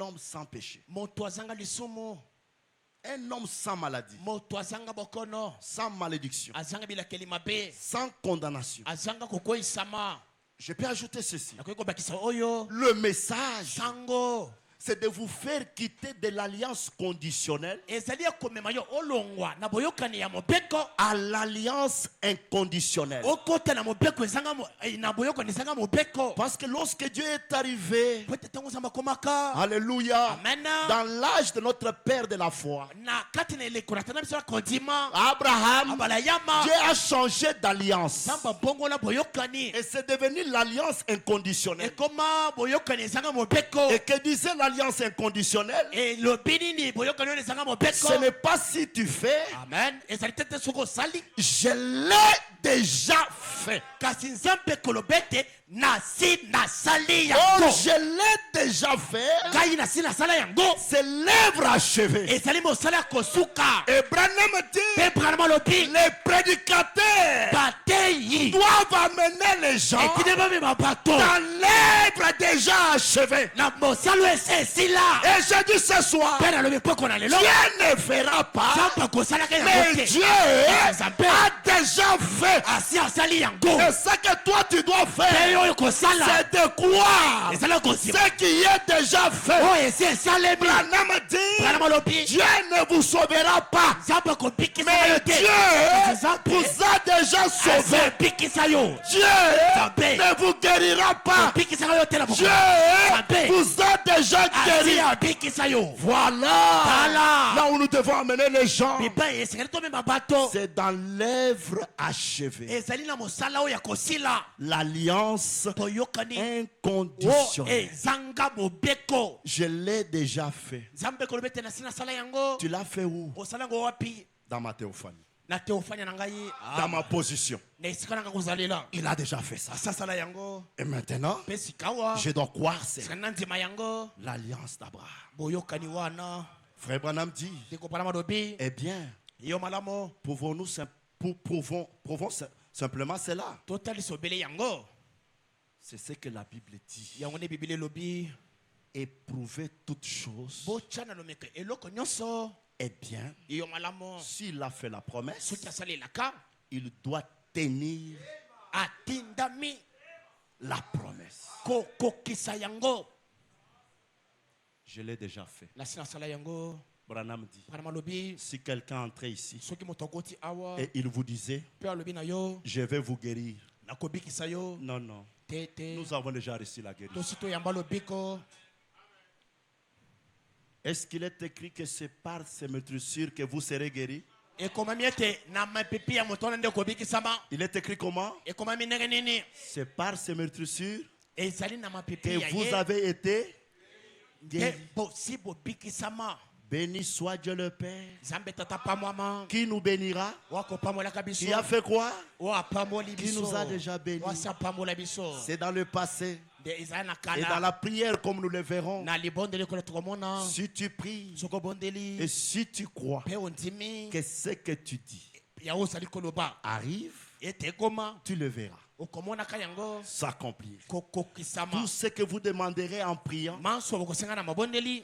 homme sans péché. Un homme sans maladie. Sans malédiction. Sans condamnation. Je peux ajouter ceci. Le message, c'est de vous faire quitter de l'alliance conditionnelle à l'alliance inconditionnelle. Parce que lorsque Dieu est arrivé, alléluia, dans l'âge de notre père de la foi, Abraham, Dieu a changé d'alliance et c'est devenu l'alliance inconditionnelle. Et que disait l'alliance inconditionnelle? Ce n'est pas si tu fais. Amen. Je l'ai déjà fait. Oh, je l'ai déjà fait. C'est l'œuvre achevée. Et Branham dit, les prédicateurs doivent amener les gens dans l'œuvre déjà achevée. Et je dis ce soir, Dieu ne fera pas, mais Dieu a déjà fait. Et ce que toi tu dois faire, c'est de croire ce qui est déjà fait. Branham dit, Dieu ne vous sauvera pas, mais Dieu vous a déjà sauvé. Dieu ne vous guérira pas, Dieu vous a déjà guéri. Voilà là où nous devons amener les gens. C'est dans l'œuvre achevée, l'alliance inconditionnelle. Je l'ai déjà fait. Tu l'as fait où? Dans ma théophanie, dans ma position. Il a déjà fait ça. Et maintenant, je dois croire c'est l'alliance d'Abraham. Frère Branham dit, eh bien, pouvons simplement cela. C'est ce que la Bible dit. Éprouver toutes choses. Eh bien, s'il a fait la promesse, il doit tenir la promesse. Je l'ai déjà fait. Branham dit, si quelqu'un entrait ici et il vous disait, je vais vous guérir. Non, non. Nous avons déjà reçu la guérison. Est-ce qu'il est écrit que c'est par ces meurtrissures que vous serez guéris? Il est écrit comment? C'est par ces meurtrissures que vous avez été guéris. Béni soit Dieu le Père, qui nous bénira, qui a fait quoi? Qui nous a déjà bénis. C'est dans le passé. Et dans la prière, comme nous le verrons, si tu pries et si tu crois que ce que tu dis arrive, tu le verras s'accomplir. Tout ce que vous demanderez en priant,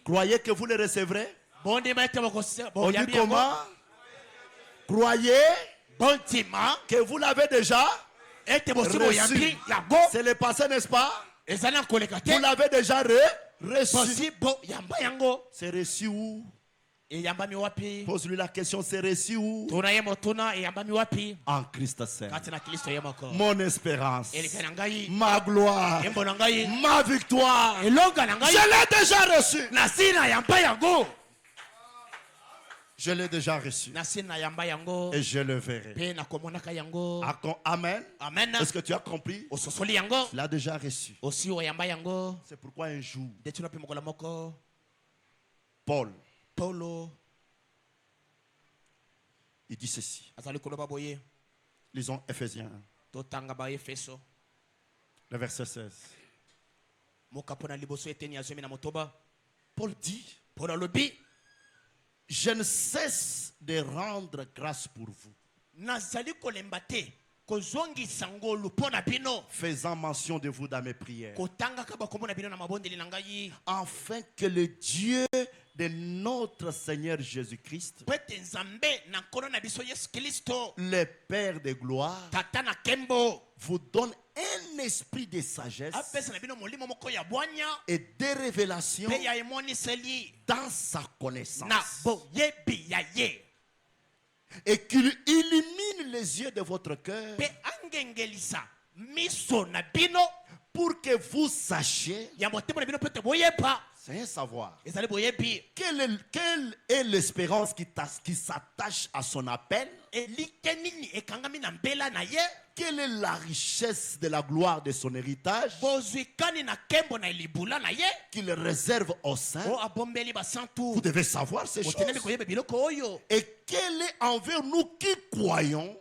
croyez que vous le recevrez. On dit comment? Croyez que vous l'avez déjà reçu. C'est le passé, n'est-ce pas? Vous l'avez déjà reçu. C'est reçu où? Pose-lui la question, c'est reçu où? En Christ Saint. Mon espérance, ma gloire, ma victoire, je l'ai déjà reçu. Je l'ai déjà reçu. Et je le verrai. Amen. Amen. Est-ce que tu as compris? Tu l'as déjà reçu. C'est pourquoi un jour, Paul, il dit ceci. Lisons Ephésiens 1. Le verset 16. Paul dit, je ne cesse de rendre grâce pour vous, faisant mention de vous dans mes prières, afin que le Dieu de notre Seigneur Jésus-Christ, le Père de gloire, vous donne un esprit de sagesse et de révélation dans sa connaissance, et qu'il illumine les yeux de votre cœur pour que vous sachiez, c'est un savoir, quelle est l'espérance qui s'attache à son appel, quelle est la richesse de la gloire de son héritage qu'il réserve aux saints. Vous devez savoir ces choses. Et quelle est envers nous qui croyons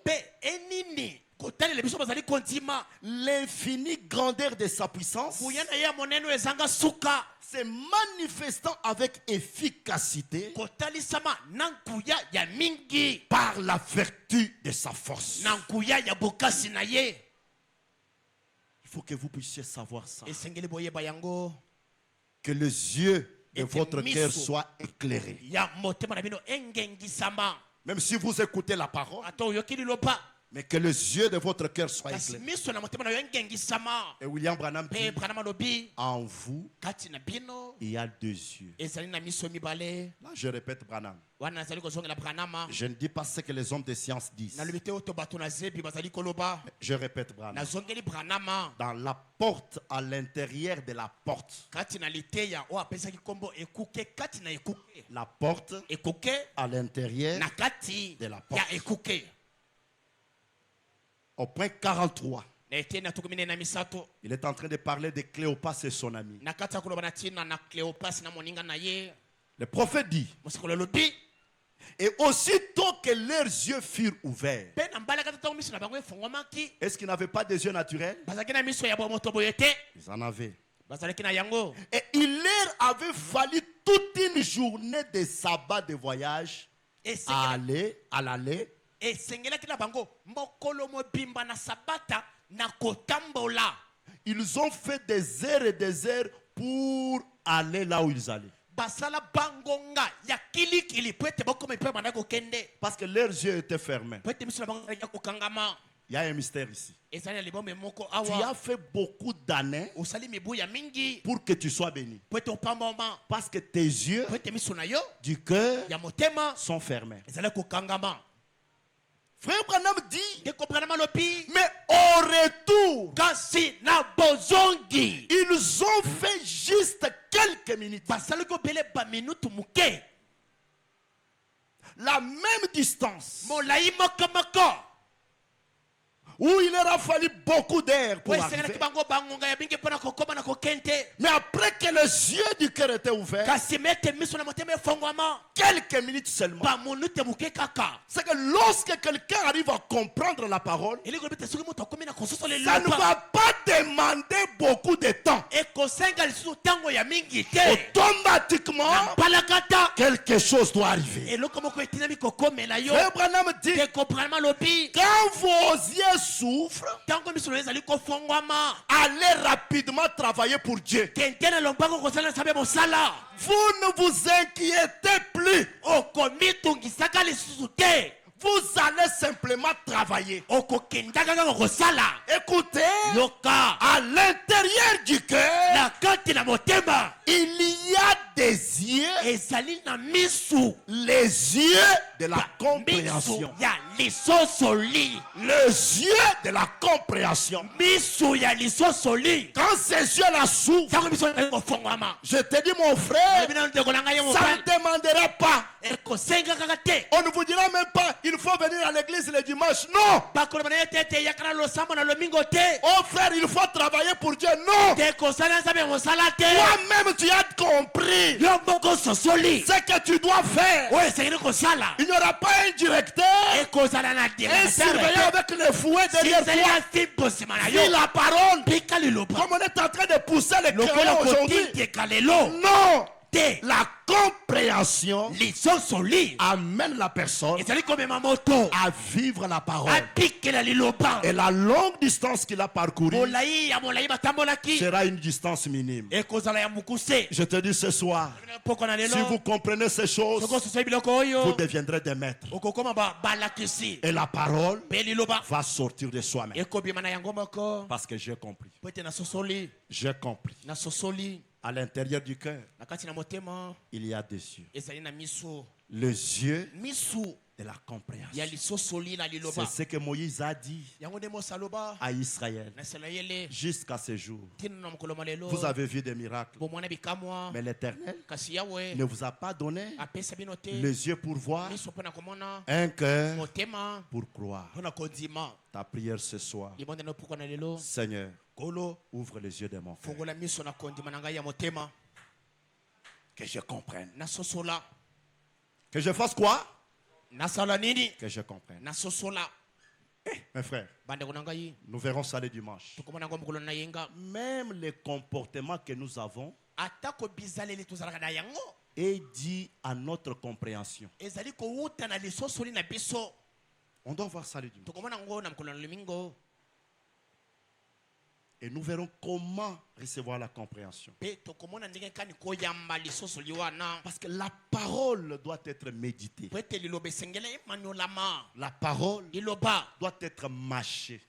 l'infinie grandeur de sa puissance, se manifestant avec efficacité par la vertu de sa force. Il faut que vous puissiez savoir ça. Que les yeux de votre cœur soient éclairés. Même si vous écoutez la parole, mais que les yeux de votre cœur soient éclairés. Et William Branham dit, en vous, il y a deux yeux. Là, je répète Branham. Je ne dis pas ce que les hommes de science disent. Je répète Branham. Dans la porte, à l'intérieur de la porte. La porte à l'intérieur de la porte. Au point 43, il est en train de parler de Cléopas et son ami. Le prophète dit, et aussitôt que leurs yeux furent ouverts, est-ce qu'ils n'avaient pas des yeux naturels? Ils en avaient. Et il leur avait fallu toute une journée de sabbat de voyage à l'aller. Ils ont fait des heures et des heures pour aller là où ils allaient. Parce que leurs yeux étaient fermés. Il y a un mystère ici. Tu as fait beaucoup d'années pour que tu sois béni. Parce que tes yeux du cœur sont fermés. Frère Branham dit, mais au retour, ils ont fait juste quelques minutes. La même distance où il leur a fallu beaucoup d'air pour arriver. Mais après que les yeux du cœur étaient ouverts, quelques minutes seulement, c'est que lorsque quelqu'un arrive à comprendre la parole, ça ne va pas demander beaucoup de temps. Automatiquement, quelque chose doit arriver. Frère Branham dit, quand vos yeux souffrent, allez rapidement travailler pour Dieu. Vous ne vous inquiétez plus. Vous allez simplement travailler. Écoutez, à l'intérieur du cœur, il y a des yeux, les yeux de la compréhension. Les yeux de la compréhension. Quand ces yeux-là s'ouvrent, je te dis mon frère, ça ne demandera pas. On ne vous dira même pas, il faut venir à l'église le dimanche. Non. Oh frère, il faut travailler pour Dieu. Non. Toi-même tu as compris Ce que tu dois faire, il n'y aura pas un directeur, un surveillant avec le fouet derrière toi. Vis la parole. Comme on est en train de pousser les crayons aujourd'hui. Non. La compréhension amène la personne à vivre la parole. Et la longue distance qu'il a parcourue sera une distance minime. Je te dis ce soir, si vous comprenez ces choses, vous deviendrez des maîtres. Et la parole va sortir de soi-même. Parce que j'ai compris. J'ai compris. À l'intérieur du cœur, il y a des yeux. Les yeux de la compréhension. C'est ce que Moïse a dit à Israël. Jusqu'à ce jour, vous avez vu des miracles. Mais l'Éternel ne vous a pas donné les yeux pour voir, un cœur pour croire. Ta prière ce soir, Seigneur, ouvre les yeux de mon cœur. Que je comprenne. Que je fasse quoi? Que je comprenne. Mes frères, nous verrons ça le dimanche. Même les comportements que nous avons est dit à notre compréhension. On doit voir ça le dimanche. Et nous verrons comment recevoir la compréhension. Parce que la parole doit être méditée. La parole doit être mâchée.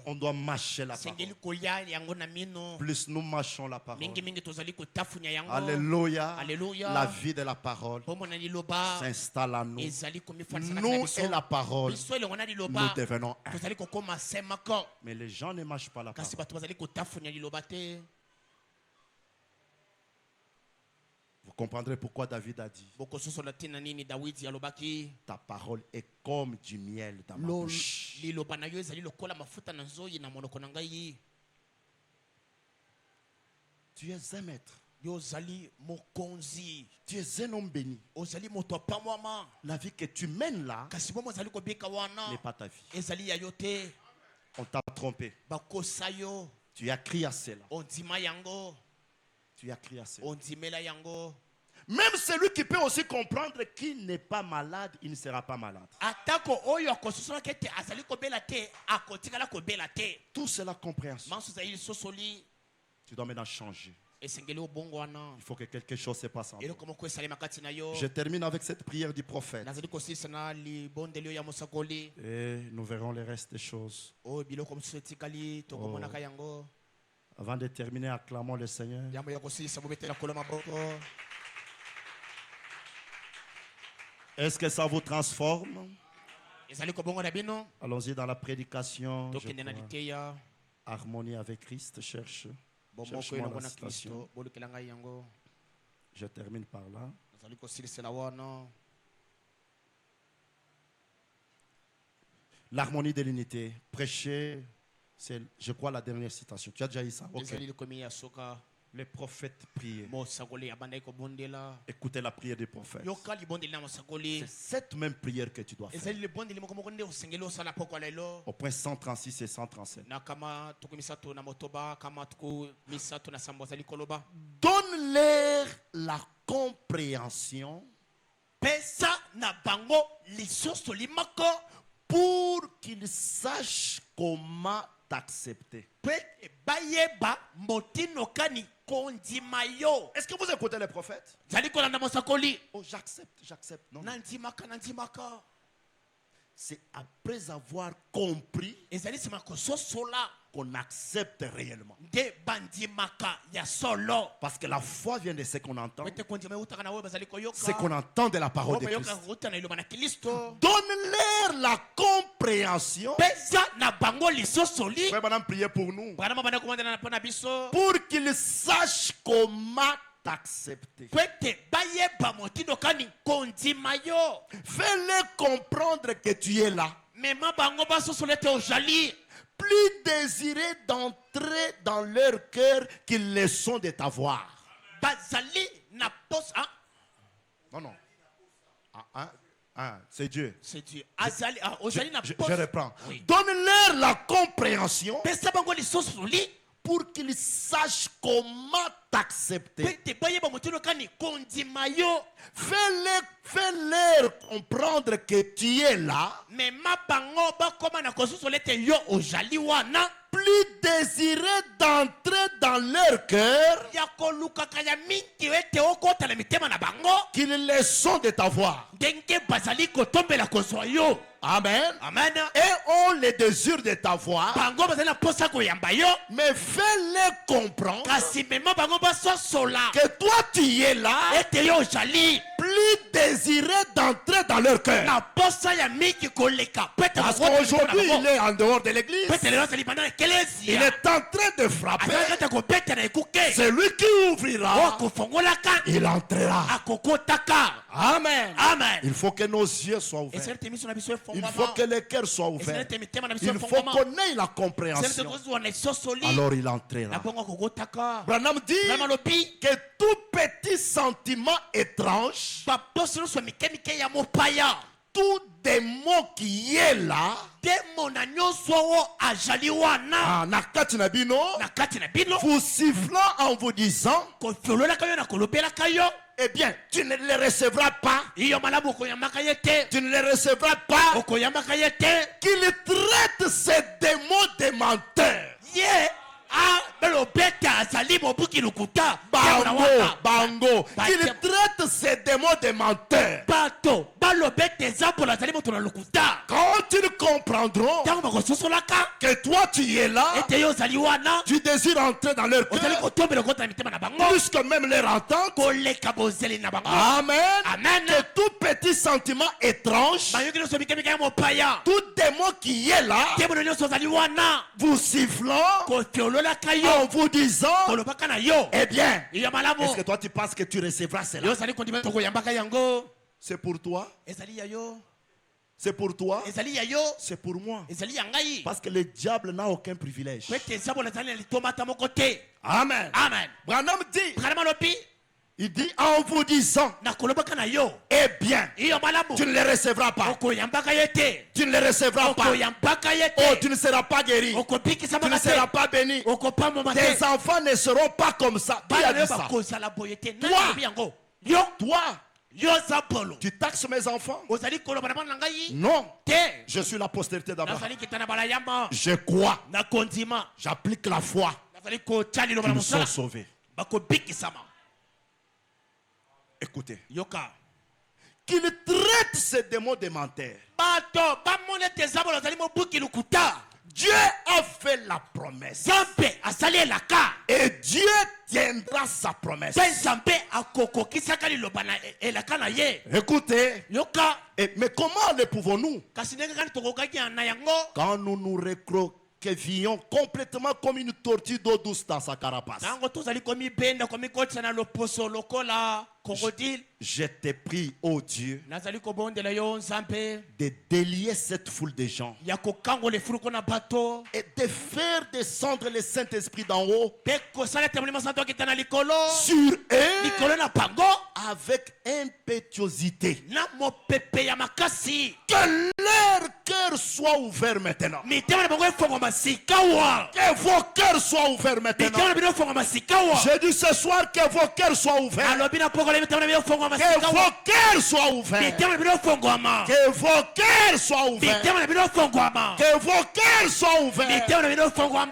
On doit mâcher la parole. Plus nous mâchons la parole. Alléluia. La vie de la parole s'installe en nous. Nous et la parole, nous devenons un. Mais les gens ne mâchent pas la parole. Vous comprendrez pourquoi David a dit: ta parole est comme du miel dans ma bouche. Tu es un maître. Tu es un homme béni. La vie que tu mènes là n'est pas ta vie. On t'a trompé. Tu as crié à cela. Tu as crié à cela. Même celui qui peut aussi comprendre qu'il n'est pas malade, il ne sera pas malade. Tout c'est la compréhension. Tu dois maintenant changer. Il faut que quelque chose se passe en toi. Je termine avec cette prière du prophète. Et nous verrons le reste des choses. Avant de terminer, acclamons le Seigneur. Est-ce que ça vous transforme? Allons-y dans la prédication. Harmonie avec Christ, cherche. Je termine par là. L'harmonie de l'unité. Prêcher, c'est, je crois, la dernière citation. Tu as déjà eu ça? Okay. Les prophètes priaient. Écoutez la prière des prophètes. C'est cette même prière que tu dois faire. Au point 136 et 137. Donne-leur la compréhension pour qu'ils sachent comment t'accepter. Est-ce que vous écoutez les prophètes? Oh, j'accepte. Non. C'est après avoir compris qu'on accepte réellement. Parce que la foi vient de ce qu'on entend. Ce qu'on entend de la parole de Christ. Donne-leur la compréhension. Madame, priez pour nous. Pour qu'ils sachent comment t'accepter. Fais-les comprendre que tu es là. Plus désirés d'entrer dans leur cœur qu'ils le sont de t'avoir. bazali na pos Non. C'est Dieu. C'est Dieu. Azali Je reprends. Oui. Donne-leur la compréhension Pesa bango lisoso li pour qu'ils sachent comment t'accepter. pete bayeba motino kani kondima yo. Fais-leur comprendre que tu es là. Mais ma bango ba koma na kosuso lete yo ojali wana. Plus désiré d'entrer dans leur cœur Ya koluka kaya mingi ete okota na mitema na bango. qu'ils les sont de t'avoir. Denge bazali kotombela kozwa yo. Amen. Amen. Et on les désire de t'avoir. Bango bazali na posa koyamba yo. Mais fais-les comprendre Kasi mema bango baso sola. que toi tu es là. Ete yo ojali. Plus désiré d'entrer dans leur cœur. Na posa ya mingi koleka. Pete Parce qu'aujourd'hui il est en dehors de l'église. pete lelo sali bana Il ekelezia. est en train de frapper. Ataka kobeta na ekuke. C'est lui qui ouvrira. Okufongolaka. Il entrera. Akokotaka. Amen. Amen. Il faut que nos yeux soient ouverts. Il faut que les cœurs soient ouverts. Il faut qu'on ait la compréhension. Alors il entrera. Branham dit que tout petit sentiment étrange, tout démon qui est là, vous sifflant en vous disant, eh bien, tu ne les recevras pas. Tu ne les recevras pas. Qu'il traite ces démons de menteurs. Bango. Qu'il traite ces démons de menteurs. Quand ils comprendront que toi tu es là, tu désires entrer dans leur cœur, plus que même leur entente. Amen. Que tout petit sentiment étrange, tout démon qui est là, vous sifflant, en vous disant, eh bien, est-ce que toi tu penses que tu recevras cela? C'est pour toi. C'est pour toi. C'est pour moi. Parce que le diable n'a aucun privilège. Amen. Branham dit, il dit en vous disant, eh bien, tu ne les recevras pas. Tu ne les recevras pas. Oh, tu ne seras pas guéri. Tu ne seras pas béni. Tes enfants ne seront pas comme ça. Qui a dit ça? Toi. Tu taxes mes enfants? Non. Je suis la postérité d'Abraham. Je crois. J'applique la foi. Ils sont sauvés. Écoutez. Qu'il traite ces démons de menteurs. Dieu a fait la promesse. Et Dieu tiendra sa promesse. Écoutez. Mais comment le pouvons-nous? Quand nous nous recroquevillons complètement comme une tortue d'eau douce dans sa carapace. Je t'ai pris, ô Dieu, de délier cette foule de gens et de faire descendre le Saint-Esprit d'en haut sur eux avec impétuosité. Que leur cœur soit ouvert maintenant. Que vos cœurs soient ouverts maintenant. Je dis ce soir que vos cœurs soient ouverts. Que vos cœurs soient ouverts. Que vos cœurs soient ouverts. Que vos cœurs soient ouverts.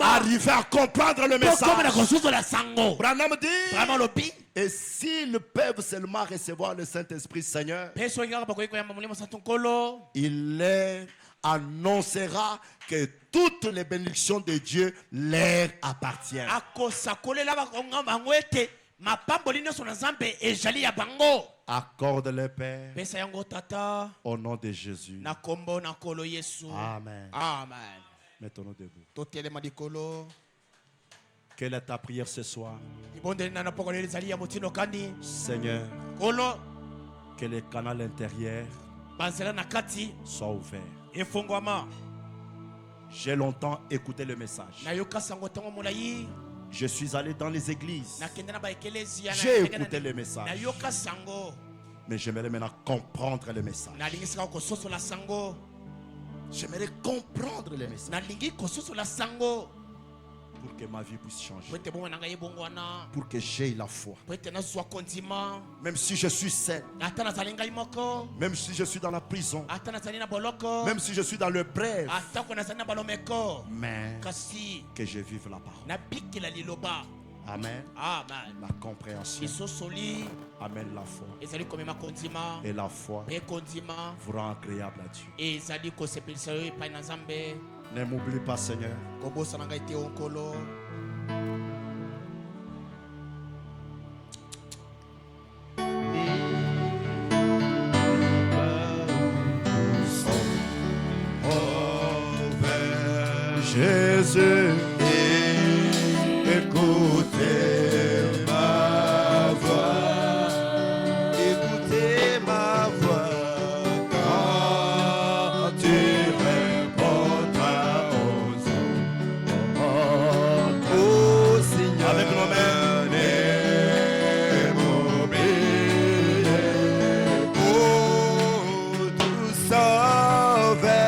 Arrivez à comprendre le message. Branham dit, et s'ils peuvent seulement recevoir le Saint-Esprit, Seigneur, il leur annoncera que toutes les bénédictions de Dieu leur appartiennent. Accorde le Père au nom de Jésus. Amen. Mettons-nous debout. Quelle est ta prière ce soir? Seigneur, que les canaux intérieurs soient ouverts. J'ai longtemps écouté le message. Je suis allé dans les églises. J'ai écouté les messages. Mais j'aimerais maintenant comprendre les messages. J'aimerais comprendre les messages. Pour que ma vie puisse changer. Pour que j'aie la foi. Même si je suis seul. Même si je suis dans la prison. Même si je suis dans le bref. Mais que je vive la parole. Amen. La compréhension. Amen. La foi. Et la foi vous rend agréable à Dieu. Ne m'oublie pas, Seigneur. Jésus, écoutez ma voix, écoutez ma voix quand tu répondras aux hommes. Oh Seigneur, avec nos mains, ne m'oubliez, oh tout sauveur,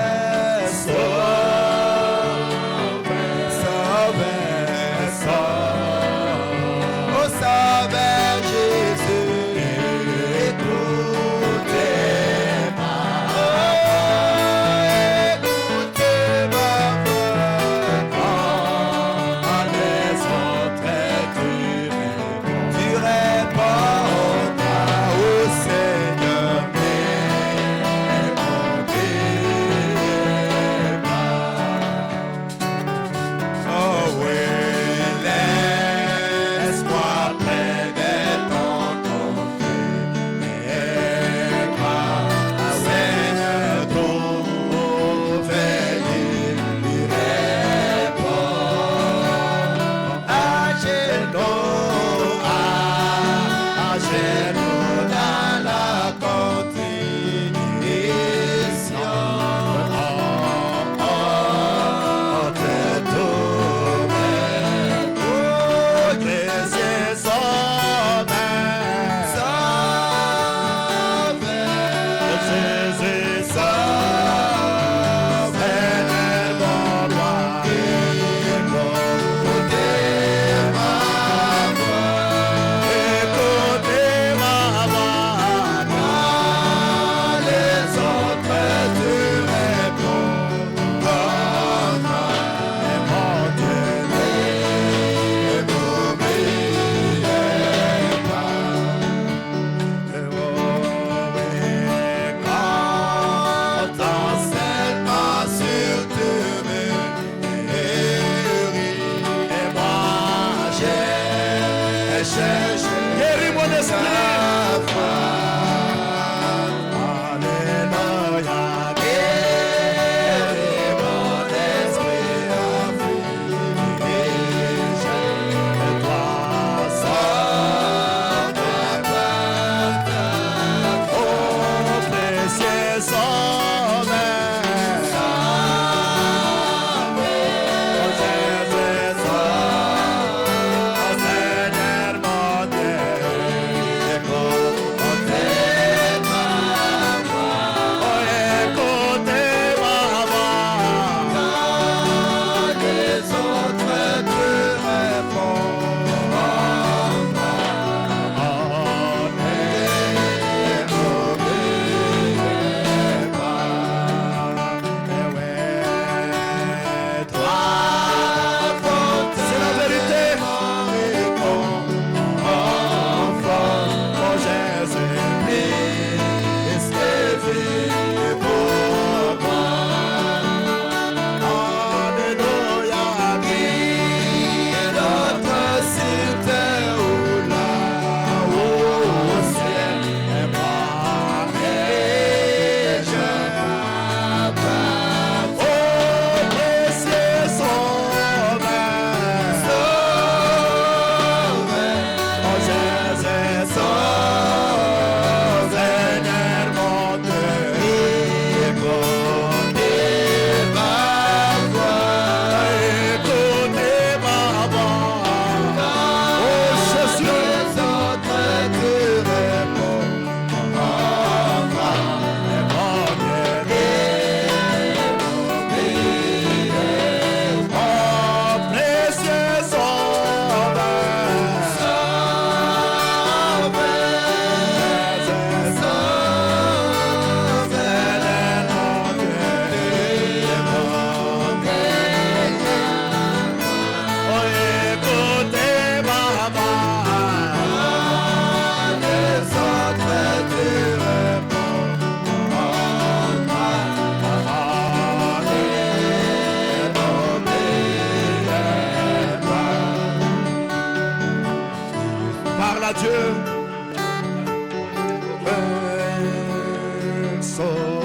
à Dieu. So